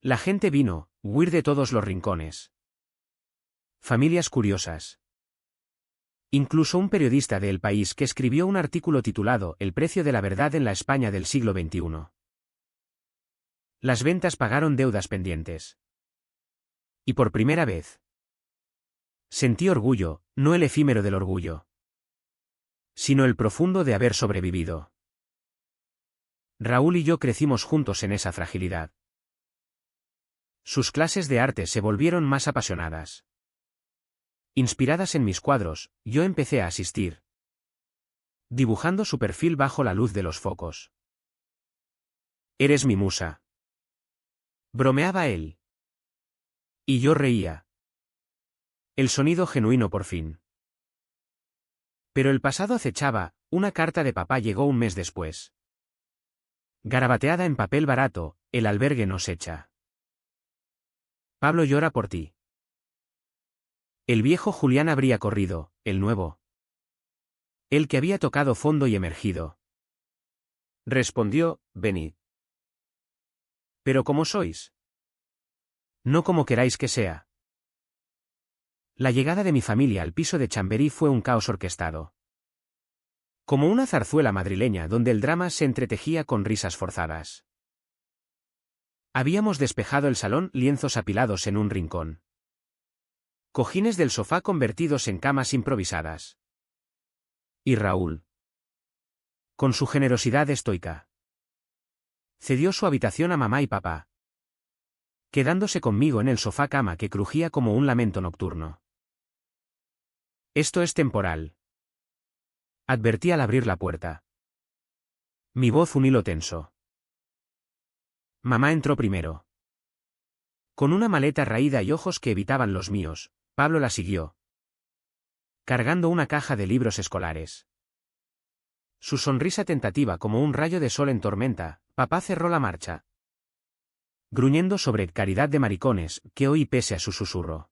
La gente vino, huir de todos los rincones. Familias curiosas. Incluso un periodista de El País que escribió un artículo titulado El precio de la verdad en la España del siglo XXI. Las ventas pagaron deudas pendientes. Y por primera vez. Sentí orgullo, no el efímero del orgullo, sino el profundo de haber sobrevivido. Raúl y yo crecimos juntos en esa fragilidad. Sus clases de arte se volvieron más apasionadas. Inspiradas en mis cuadros, yo empecé a asistir, dibujando su perfil bajo la luz de los focos. Eres mi musa. Bromeaba él. Y yo reía. El sonido genuino por fin. Pero el pasado acechaba, una carta de papá llegó un mes después. Garabateada en papel barato, el albergue nos echa. Pablo llora por ti. El viejo Julián habría corrido, el nuevo. El que había tocado fondo y emergido. Respondió, venid. Pero ¿cómo sois? No como queráis que sea. La llegada de mi familia al piso de Chamberí fue un caos orquestado. Como una zarzuela madrileña donde el drama se entretejía con risas forzadas. Habíamos despejado el salón, lienzos apilados en un rincón. Cojines del sofá convertidos en camas improvisadas. Y Raúl, con su generosidad estoica, cedió su habitación a mamá y papá, quedándose conmigo en el sofá cama que crujía como un lamento nocturno. Esto es temporal, advertí al abrir la puerta. Mi voz un hilo tenso. Mamá entró primero. Con una maleta raída y ojos que evitaban los míos, Pablo la siguió, cargando una caja de libros escolares. Su sonrisa tentativa como un rayo de sol en tormenta, papá cerró la marcha, gruñendo sobre caridad de maricones, que oí pese a su susurro.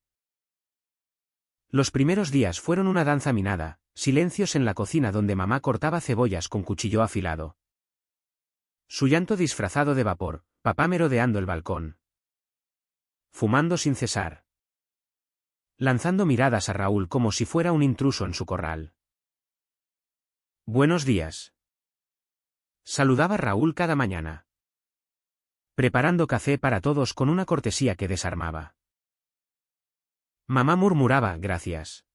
Los primeros días fueron una danza minada, silencios en la cocina donde mamá cortaba cebollas con cuchillo afilado. Su llanto disfrazado de vapor, papá merodeando el balcón. Fumando sin cesar. Lanzando miradas a Raúl como si fuera un intruso en su corral. Buenos días. Saludaba Raúl cada mañana, preparando café para todos con una cortesía que desarmaba. Mamá murmuraba, gracias.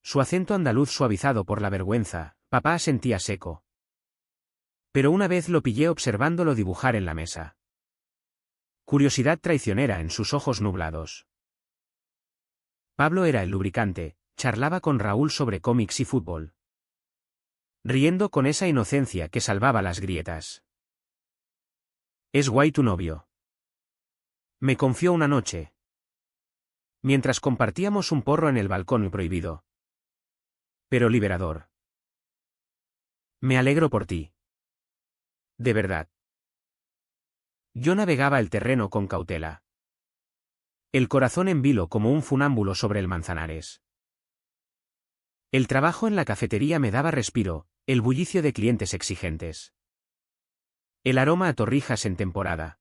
Su acento andaluz suavizado por la vergüenza, papá asentía seco. Pero una vez lo pillé observándolo dibujar en la mesa. Curiosidad traicionera en sus ojos nublados. Pablo era el lubricante, charlaba con Raúl sobre cómics y fútbol, riendo con esa inocencia que salvaba las grietas. Es guay tu novio. Me confió una noche, mientras compartíamos un porro en el balcón prohibido. Pero liberador. Me alegro por ti. De verdad. Yo navegaba el terreno con cautela. El corazón en vilo como un funámbulo sobre el Manzanares. El trabajo en la cafetería me daba respiro, el bullicio de clientes exigentes. El aroma a torrijas en temporada.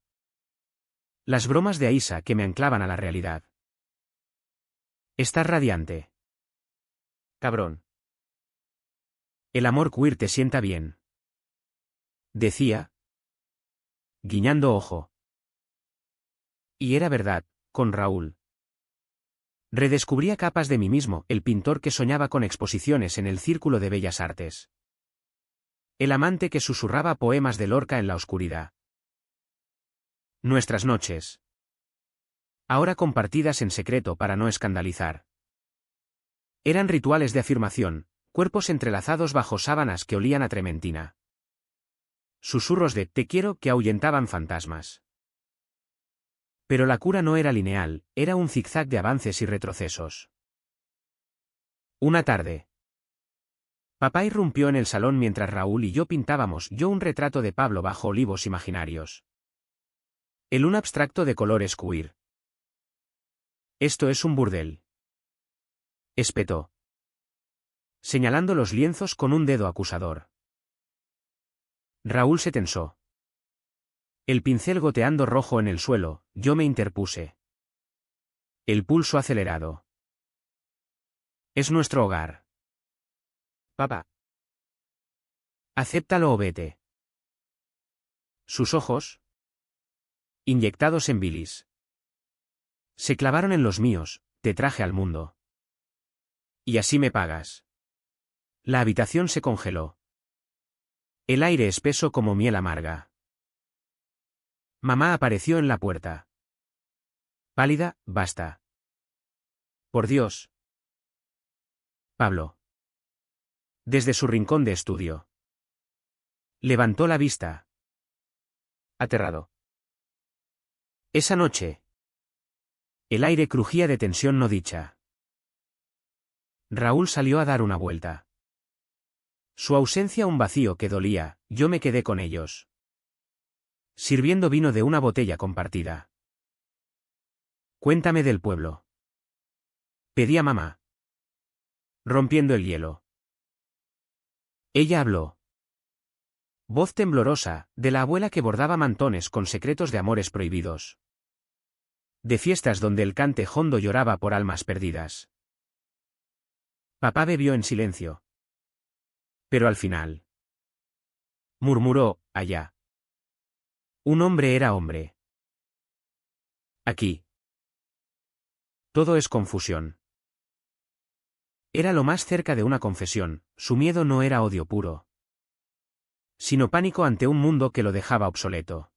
Las bromas de Aisa que me anclaban a la realidad. Estás radiante. Cabrón. El amor queer te sienta bien. Decía, guiñando ojo. Y era verdad, con Raúl. Redescubría capas de mí mismo, el pintor que soñaba con exposiciones en el Círculo de Bellas Artes. El amante que susurraba poemas de Lorca en la oscuridad. Nuestras noches. Ahora compartidas en secreto para no escandalizar. Eran rituales de afirmación, cuerpos entrelazados bajo sábanas que olían a trementina. Susurros de «te quiero» que ahuyentaban fantasmas. Pero la cura no era lineal, era un zigzag de avances y retrocesos. Una tarde. Papá irrumpió en el salón mientras Raúl y yo pintábamos un retrato de Pablo bajo olivos imaginarios. Un abstracto de colores queer. Esto es un burdel. Espetó, señalando los lienzos con un dedo acusador. Raúl se tensó. El pincel goteando rojo en el suelo, yo me interpuse. El pulso acelerado. Es nuestro hogar. Papá. Acéptalo o vete. Sus ojos, inyectados en bilis, se clavaron en los míos. Te traje al mundo. Y así me pagas. La habitación se congeló. El aire espeso como miel amarga. Mamá apareció en la puerta. Pálida, basta. Por Dios. Pablo. Desde su rincón de estudio. Levantó la vista. Aterrado. Esa noche. El aire crujía de tensión no dicha. Raúl salió a dar una vuelta. Su ausencia un vacío que dolía, yo me quedé con ellos. Sirviendo vino de una botella compartida. Cuéntame del pueblo. Pedí a mamá. Rompiendo el hielo. Ella habló. Voz temblorosa, de la abuela que bordaba mantones con secretos de amores prohibidos. De fiestas donde el cante hondo lloraba por almas perdidas. Papá bebió en silencio. Pero al final. Murmuró, allá. Un hombre era hombre. Aquí. Todo es confusión. Era lo más cerca de una confesión, su miedo no era odio puro, sino pánico ante un mundo que lo dejaba obsoleto.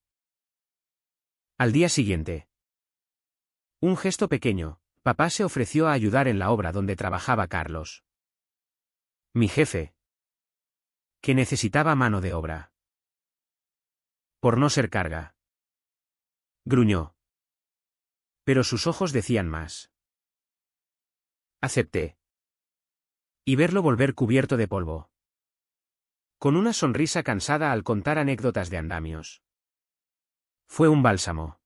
Al día siguiente. Un gesto pequeño, papá se ofreció a ayudar en la obra donde trabajaba Carlos. Mi jefe. Que necesitaba mano de obra. Por no ser carga. Gruñó. Pero sus ojos decían más. Acepté. Y verlo volver cubierto de polvo. Con una sonrisa cansada al contar anécdotas de andamios. Fue un bálsamo.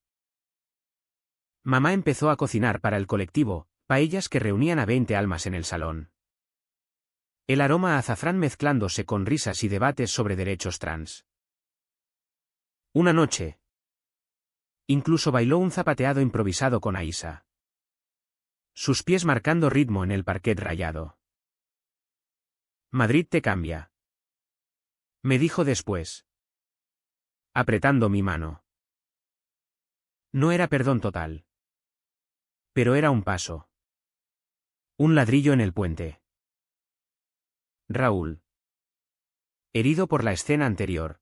Mamá empezó a cocinar para el colectivo, paellas que reunían a 20 almas en el salón. El aroma a azafrán mezclándose con risas y debates sobre derechos trans. Una noche. Incluso bailó un zapateado improvisado con Aisa. Sus pies marcando ritmo en el parquet rayado. Madrid te cambia. Me dijo después. Apretando mi mano. No era perdón total. Pero era un paso. Un ladrillo en el puente. Raúl. Herido por la escena anterior.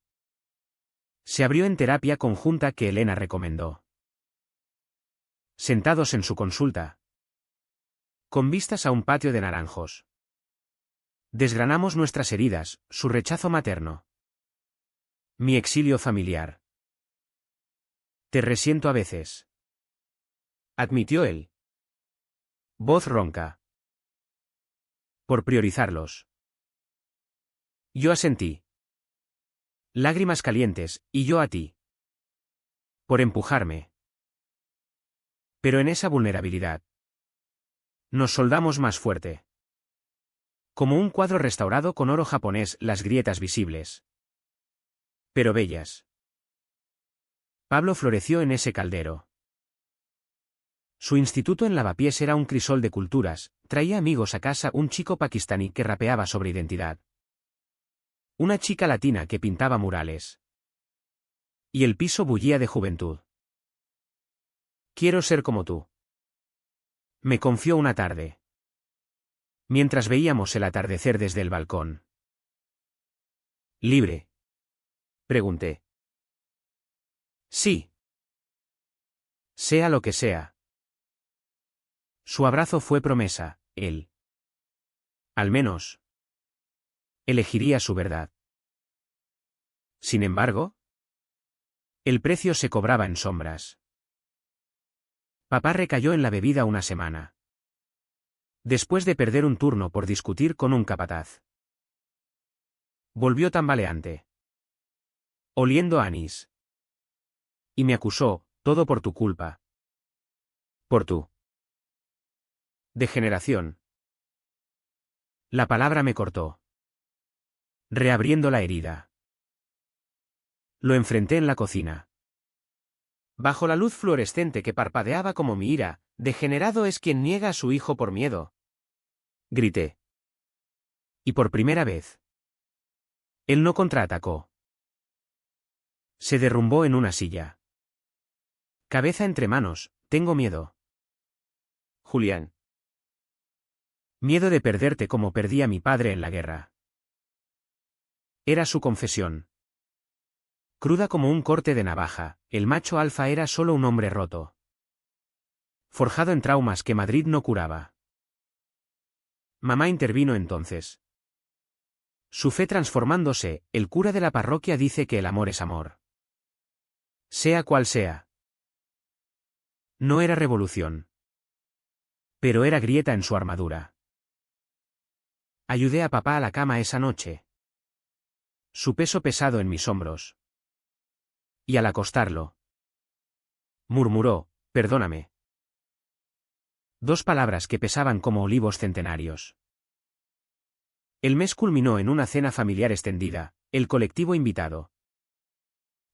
Se abrió en terapia conjunta que Elena recomendó. Sentados en su consulta. Con vistas a un patio de naranjos. Desgranamos nuestras heridas, su rechazo materno. Mi exilio familiar. Te resiento a veces. Admitió él. Voz ronca. Por priorizarlos. Yo asentí. Lágrimas calientes, y yo a ti. Por empujarme. Pero en esa vulnerabilidad. Nos soldamos más fuerte. Como un cuadro restaurado con oro japonés, las grietas visibles. Pero bellas. Pablo floreció en ese caldero. Su instituto en Lavapiés era un crisol de culturas, traía amigos a casa un chico pakistaní que rapeaba sobre identidad. Una chica latina que pintaba murales. Y el piso bullía de juventud. Quiero ser como tú. Me confió una tarde. Mientras veíamos el atardecer desde el balcón. ¿Libre? Pregunté. Sí. Sea lo que sea. Su abrazo fue promesa, él. Al menos. Elegiría su verdad. Sin embargo, el precio se cobraba en sombras. Papá recayó en la bebida una semana. Después de perder un turno por discutir con un capataz. Volvió tambaleante. Oliendo a anís. Y me acusó, todo por tu culpa. Por tu degeneración. La palabra me cortó. Reabriendo la herida. Lo enfrenté en la cocina. Bajo la luz fluorescente que parpadeaba como mi ira, degenerado es quien niega a su hijo por miedo. Grité. Y por primera vez. Él no contraatacó. Se derrumbó en una silla. Cabeza entre manos, tengo miedo. Julián. Miedo de perderte como perdí a mi padre en la guerra. Era su confesión. Cruda como un corte de navaja, el macho alfa era solo un hombre roto. Forjado en traumas que Madrid no curaba. Mamá intervino entonces. Su fe transformándose, el cura de la parroquia dice que el amor es amor. Sea cual sea. No era revolución. Pero era grieta en su armadura. Ayudé a papá a la cama esa noche. Su peso pesado en mis hombros. Y al acostarlo. Murmuró, perdóname. Dos palabras que pesaban como olivos centenarios. El mes culminó en una cena familiar extendida, el colectivo invitado.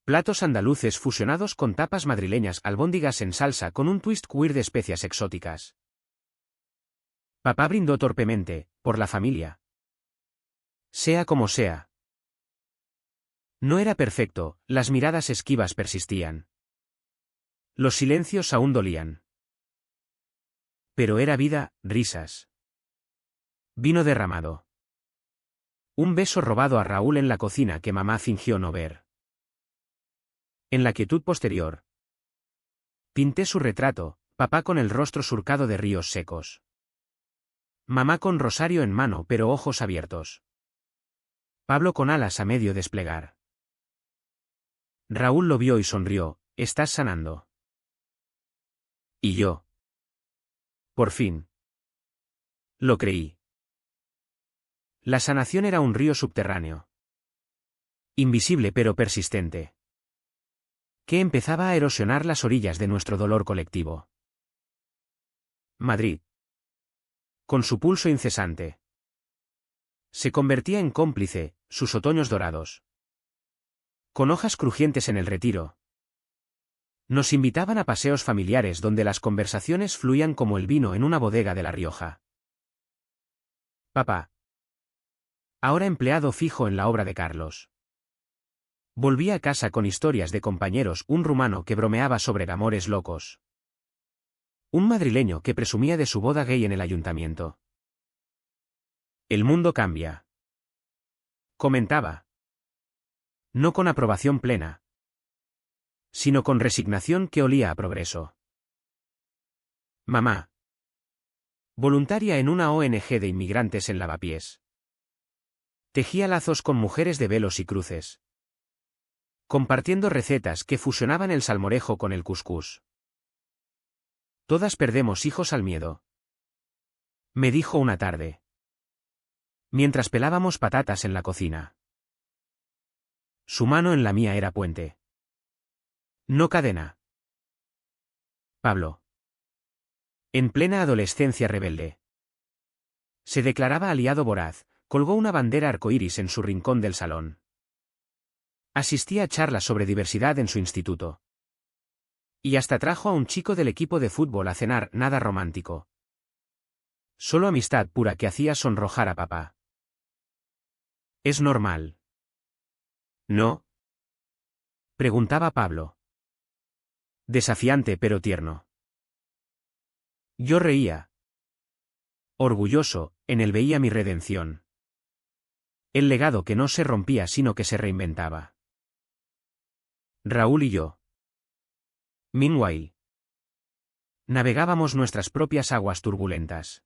Platos andaluces fusionados con tapas madrileñas, albóndigas en salsa con un twist queer de especias exóticas. Papá brindó torpemente, por la familia. Sea como sea. No era perfecto, las miradas esquivas persistían. Los silencios aún dolían. Pero era vida, risas. Vino derramado. Un beso robado a Raúl en la cocina que mamá fingió no ver. En la quietud posterior. Pinté su retrato, papá con el rostro surcado de ríos secos. Mamá con rosario en mano pero ojos abiertos. Pablo con alas a medio desplegar. Raúl lo vio y sonrió, estás sanando. Y yo. Por fin. Lo creí. La sanación era un río subterráneo. Invisible pero persistente. Que empezaba a erosionar las orillas de nuestro dolor colectivo. Madrid. Con su pulso incesante. Se convertía en cómplice, sus otoños dorados. Con hojas crujientes en el retiro. Nos invitaban a paseos familiares donde las conversaciones fluían como el vino en una bodega de La Rioja. Papá. Ahora empleado fijo en la obra de Carlos. Volví a casa con historias de compañeros, un rumano que bromeaba sobre amores locos. Un madrileño que presumía de su boda gay en el ayuntamiento. El mundo cambia. Comentaba. No con aprobación plena. Sino con resignación que olía a progreso. Mamá. Voluntaria en una ONG de inmigrantes en Lavapiés. Tejía lazos con mujeres de velos y cruces. Compartiendo recetas que fusionaban el salmorejo con el cuscús. Todas perdemos hijos al miedo. Me dijo una tarde. Mientras pelábamos patatas en la cocina. Su mano en la mía era puente. No cadena. Pablo. En plena adolescencia rebelde. Se declaraba aliado voraz, colgó una bandera arcoíris en su rincón del salón. Asistía a charlas sobre diversidad en su instituto. Y hasta trajo a un chico del equipo de fútbol a cenar, nada romántico. Solo amistad pura que hacía sonrojar a papá. ¿Es normal? ¿No? Preguntaba Pablo. Desafiante pero tierno. Yo reía. Orgulloso, en él veía mi redención. El legado que no se rompía sino que se reinventaba. Raúl y yo. Meanwhile. Navegábamos nuestras propias aguas turbulentas.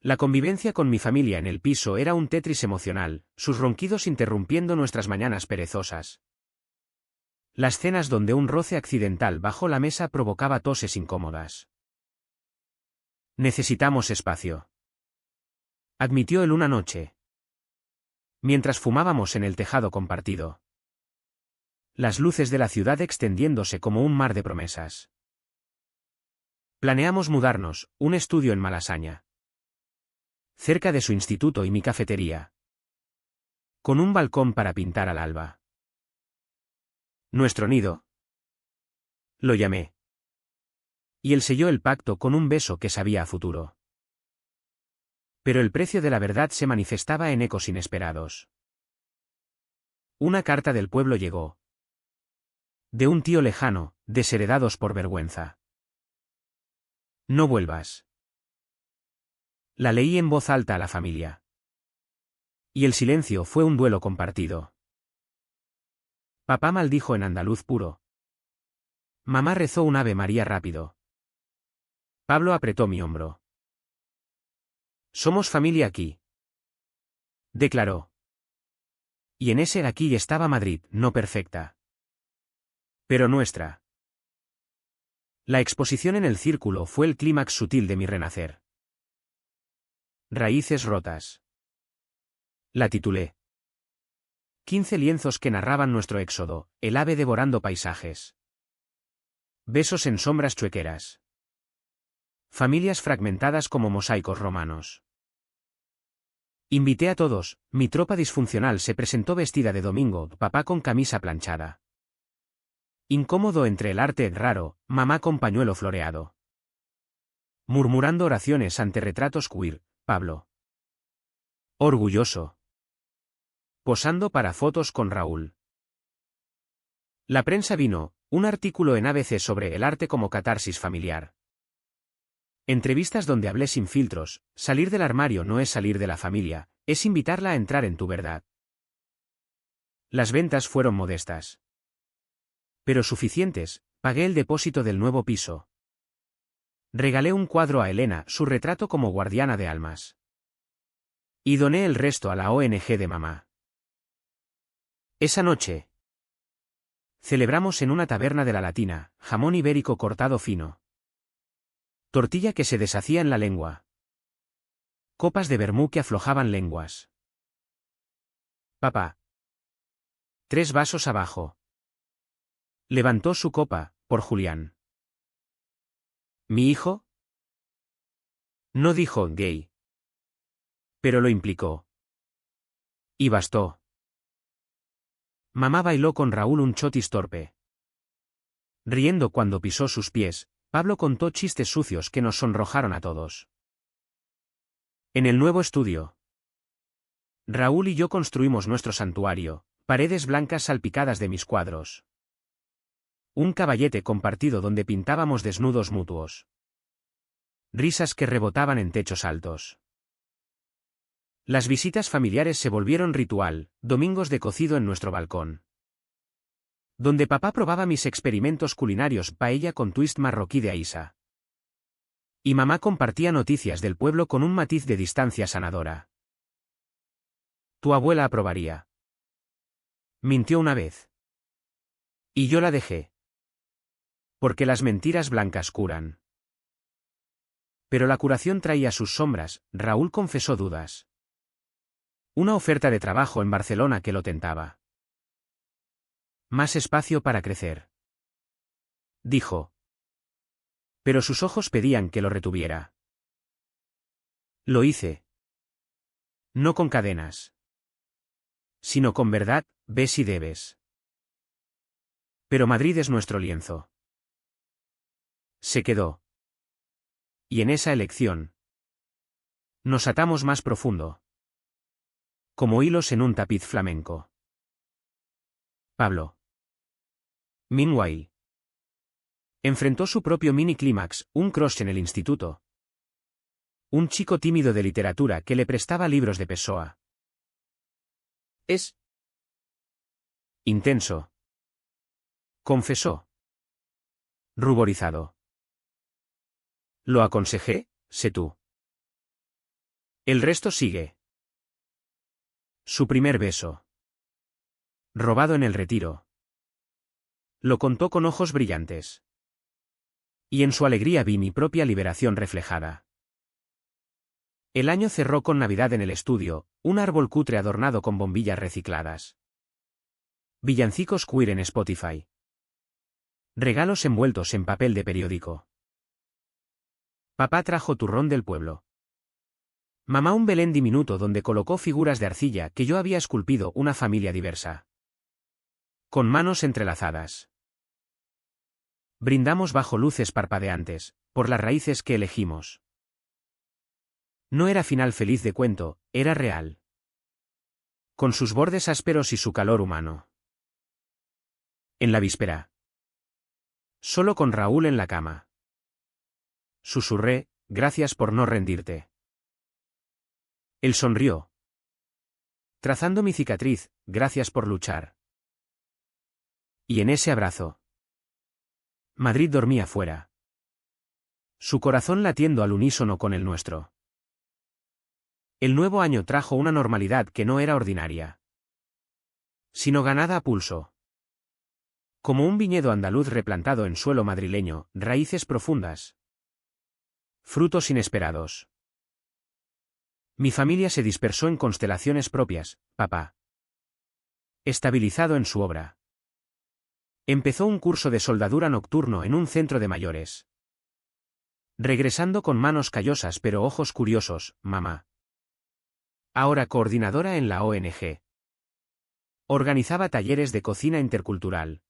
La convivencia con mi familia en el piso era un Tetris emocional, sus ronquidos interrumpiendo nuestras mañanas perezosas. Las cenas donde un roce accidental bajo la mesa provocaba toses incómodas. Necesitamos espacio, admitió él una noche, mientras fumábamos en el tejado compartido. Las luces de la ciudad extendiéndose como un mar de promesas. Planeamos mudarnos, un estudio en Malasaña, cerca de su instituto y mi cafetería, con un balcón para pintar al alba. Nuestro nido. Lo llamé. Y él selló el pacto con un beso que sabía a futuro. Pero el precio de la verdad se manifestaba en ecos inesperados. Una carta del pueblo llegó. De un tío lejano, desheredados por vergüenza. No vuelvas. La leí en voz alta a la familia. Y el silencio fue un duelo compartido. Papá maldijo en andaluz puro. Mamá rezó un Ave María rápido. Pablo apretó mi hombro. Somos familia aquí, declaró. Y en ese aquí estaba Madrid, no perfecta, pero nuestra. La exposición en el círculo fue el clímax sutil de mi renacer. Raíces rotas. La titulé. 15 lienzos que narraban nuestro éxodo, el ave devorando paisajes. Besos en sombras chuequeras. Familias fragmentadas como mosaicos romanos. Invité a todos, mi tropa disfuncional se presentó vestida de domingo, papá con camisa planchada. Incómodo entre el arte raro, mamá con pañuelo floreado. Murmurando oraciones ante retratos queer, Pablo. Orgulloso. Posando para fotos con Raúl. La prensa vino, un artículo en ABC sobre el arte como catarsis familiar. Entrevistas donde hablé sin filtros, salir del armario no es salir de la familia, es invitarla a entrar en tu verdad. Las ventas fueron modestas. Pero suficientes, pagué el depósito del nuevo piso. Regalé un cuadro a Elena, su retrato como guardiana de almas. Y doné el resto a la ONG de mamá. Esa noche. Celebramos en una taberna de la Latina, jamón ibérico cortado fino. Tortilla que se deshacía en la lengua. Copas de vermú que aflojaban lenguas. Papá. 3 vasos abajo. Levantó su copa, por Julián. ¿Mi hijo? No dijo gay. Pero lo implicó. Y bastó. Mamá bailó con Raúl un chotis torpe. Riendo cuando pisó sus pies, Pablo contó chistes sucios que nos sonrojaron a todos. En el nuevo estudio. Raúl y yo construimos nuestro santuario, paredes blancas salpicadas de mis cuadros. Un caballete compartido donde pintábamos desnudos mutuos. Risas que rebotaban en techos altos. Las visitas familiares se volvieron ritual, domingos de cocido en nuestro balcón. Donde papá probaba mis experimentos culinarios, paella con twist marroquí de Aisa. Y mamá compartía noticias del pueblo con un matiz de distancia sanadora. Tu abuela aprobaría. Mintió una vez. Y yo la dejé. Porque las mentiras blancas curan. Pero la curación traía sus sombras, Raúl confesó dudas. Una oferta de trabajo en Barcelona que lo tentaba. Más espacio para crecer. Dijo. Pero sus ojos pedían que lo retuviera. Lo hice. No con cadenas. Sino con verdad, ve si debes. Pero Madrid es nuestro lienzo. Se quedó. Y en esa elección. Nos atamos más profundo. Como hilos en un tapiz flamenco. Pablo. Meanwhile. Enfrentó su propio mini clímax, un crush en el instituto. Un chico tímido de literatura que le prestaba libros de Pessoa. Es intenso, confesó, ruborizado. Lo aconsejé, sé tú. El resto sigue. Su primer beso. Robado en el retiro. Lo contó con ojos brillantes. Y en su alegría vi mi propia liberación reflejada. El año cerró con Navidad en el estudio, un árbol cutre adornado con bombillas recicladas. Villancicos queer en Spotify. Regalos envueltos en papel de periódico. Papá trajo turrón del pueblo. Mamá un Belén diminuto donde colocó figuras de arcilla que yo había esculpido, una familia diversa. Con manos entrelazadas. Brindamos bajo luces parpadeantes, por las raíces que elegimos. No era final feliz de cuento, era real. Con sus bordes ásperos y su calor humano. En la víspera. Solo con Raúl en la cama. Susurré, gracias por no rendirte. Él sonrió. Trazando mi cicatriz, gracias por luchar. Y en ese abrazo. Madrid dormía fuera. Su corazón latiendo al unísono con el nuestro. El nuevo año trajo una normalidad que no era ordinaria, sino ganada a pulso. Como un viñedo andaluz replantado en suelo madrileño, raíces profundas. Frutos inesperados. Mi familia se dispersó en constelaciones propias, papá. Estabilizado en su obra. Empezó un curso de soldadura nocturno en un centro de mayores. Regresando con manos callosas pero ojos curiosos, mamá. Ahora coordinadora en la ONG. Organizaba talleres de cocina intercultural.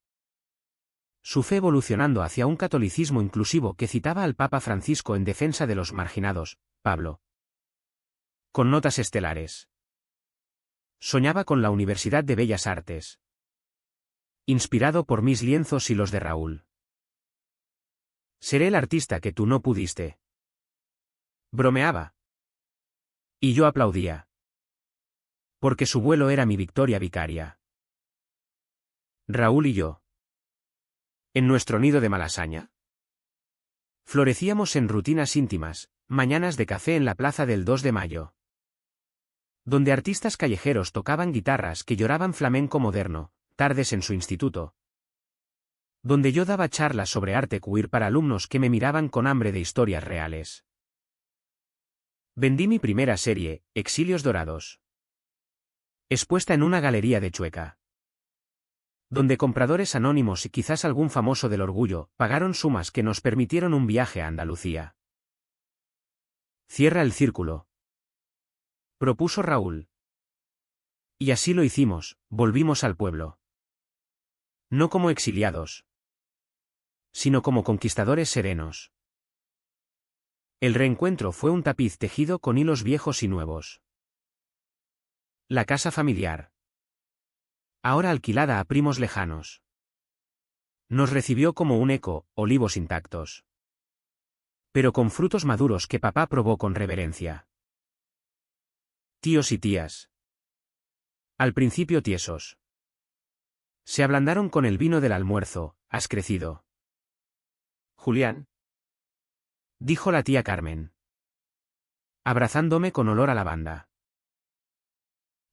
Su fe evolucionando hacia un catolicismo inclusivo que citaba al Papa Francisco en defensa de los marginados, Pablo. Con notas estelares. Soñaba con la Universidad de Bellas Artes. Inspirado por mis lienzos y los de Raúl. Seré el artista que tú no pudiste. Bromeaba. Y yo aplaudía. Porque su vuelo era mi victoria vicaria. Raúl y yo. En nuestro nido de malasaña. Florecíamos en rutinas íntimas, mañanas de café en la plaza del 2 de mayo. Donde artistas callejeros tocaban guitarras que lloraban flamenco moderno, tardes en su instituto. Donde yo daba charlas sobre arte queer para alumnos que me miraban con hambre de historias reales. Vendí mi primera serie, Exilios Dorados. Expuesta en una galería de Chueca. Donde compradores anónimos y quizás algún famoso del orgullo pagaron sumas que nos permitieron un viaje a Andalucía. Cierra el círculo. Propuso Raúl. Y así lo hicimos, volvimos al pueblo. No como exiliados, sino como conquistadores serenos. El reencuentro fue un tapiz tejido con hilos viejos y nuevos. La casa familiar. Ahora alquilada a primos lejanos. Nos recibió como un eco, olivos intactos. Pero con frutos maduros que papá probó con reverencia. Tíos y tías. Al principio tiesos. Se ablandaron con el vino del almuerzo, has crecido. Julián. Dijo la tía Carmen. Abrazándome con olor a lavanda.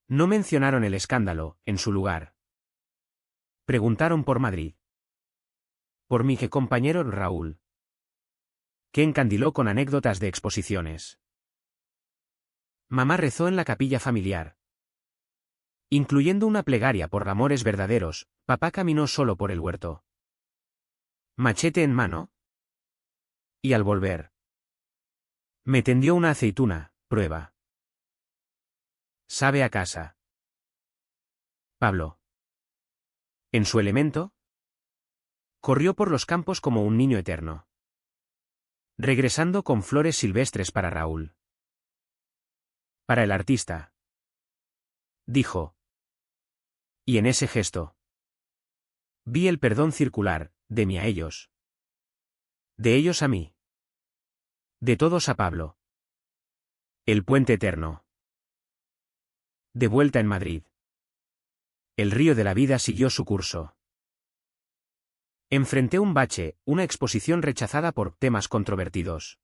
No mencionaron el escándalo, en su lugar. Preguntaron por Madrid. Por mi compañero Raúl. Que encandiló con anécdotas de exposiciones. Mamá rezó en la capilla familiar. Incluyendo una plegaria por amores verdaderos, papá caminó solo por el huerto. Machete en mano. Y al volver. Me tendió una aceituna, prueba. Sabe a casa. Pablo. En su elemento. Corrió por los campos como un niño eterno. Regresando con flores silvestres para Raúl. Para el artista. Dijo. Y en ese gesto. Vi el perdón circular, de mí a ellos. De ellos a mí. De todos a Pablo. El puente eterno. De vuelta en Madrid. El río de la vida siguió su curso. Enfrenté un bache, una exposición rechazada por temas controvertidos,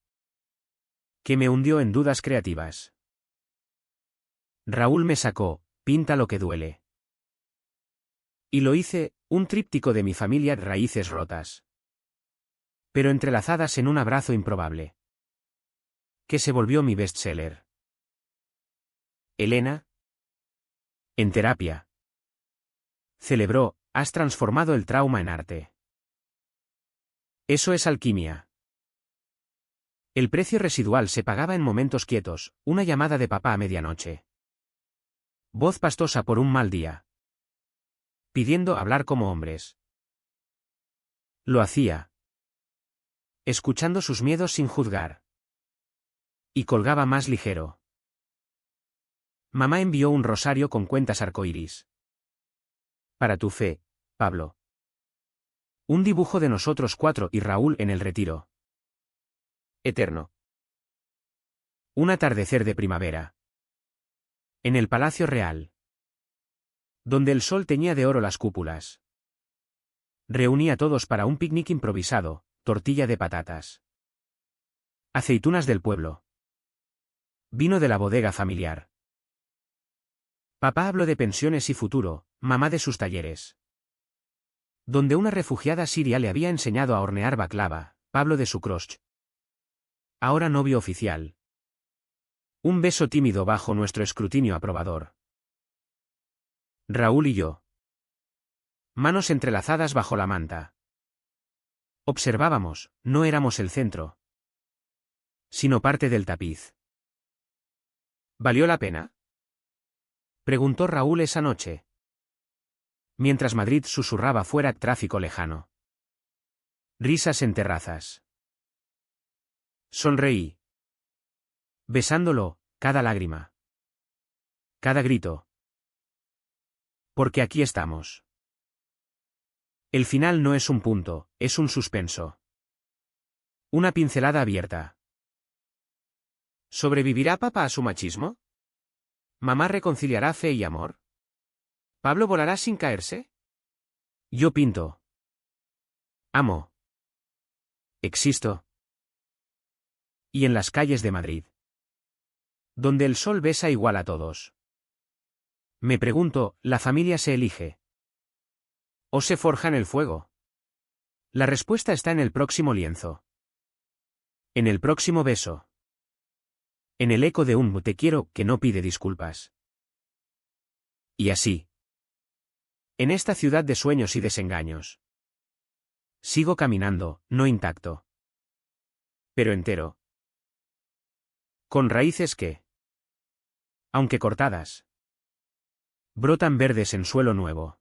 que me hundió en dudas creativas. Raúl me sacó, pinta lo que duele. Y lo hice, un tríptico de mi familia, raíces rotas, pero entrelazadas en un abrazo improbable, que se volvió mi bestseller. Elena, en terapia, celebró, has transformado el trauma en arte. Eso es alquimia. El precio residual se pagaba en momentos quietos, una llamada de papá a medianoche. Voz pastosa por un mal día. Pidiendo hablar como hombres. Lo hacía. Escuchando sus miedos sin juzgar. Y colgaba más ligero. Mamá envió un rosario con cuentas arcoíris. Para tu fe, Pablo. Un dibujo de nosotros cuatro y Raúl en el retiro. Eterno. Un atardecer de primavera. En el Palacio Real. Donde el sol teñía de oro las cúpulas. Reuní a todos para un picnic improvisado, tortilla de patatas. Aceitunas del pueblo. Vino de la bodega familiar. Papá habló de pensiones y futuro, mamá de sus talleres. Donde una refugiada siria le había enseñado a hornear baklava, Pablo de su crotch. Ahora novio oficial. Un beso tímido bajo nuestro escrutinio aprobador. Raúl y yo. Manos entrelazadas bajo la manta. Observábamos, no éramos el centro, sino parte del tapiz. ¿Valió la pena?, preguntó Raúl esa noche, mientras Madrid susurraba fuera tráfico lejano. Risas en terrazas. Sonreí. Besándolo, cada lágrima. Cada grito. Porque aquí estamos. El final no es un punto, es un suspenso. Una pincelada abierta. ¿Sobrevivirá papá a su machismo? ¿Mamá reconciliará fe y amor? ¿Pablo volará sin caerse? Yo pinto. Amo. Existo. Y en las calles de Madrid, donde el sol besa igual a todos. Me pregunto, ¿la familia se elige o se forja en el fuego? La respuesta está en el próximo lienzo. En el próximo beso. En el eco de un te quiero que no pide disculpas. Y así. En esta ciudad de sueños y desengaños. Sigo caminando, no intacto, pero entero. Con raíces que, aunque cortadas, brotan verdes en suelo nuevo.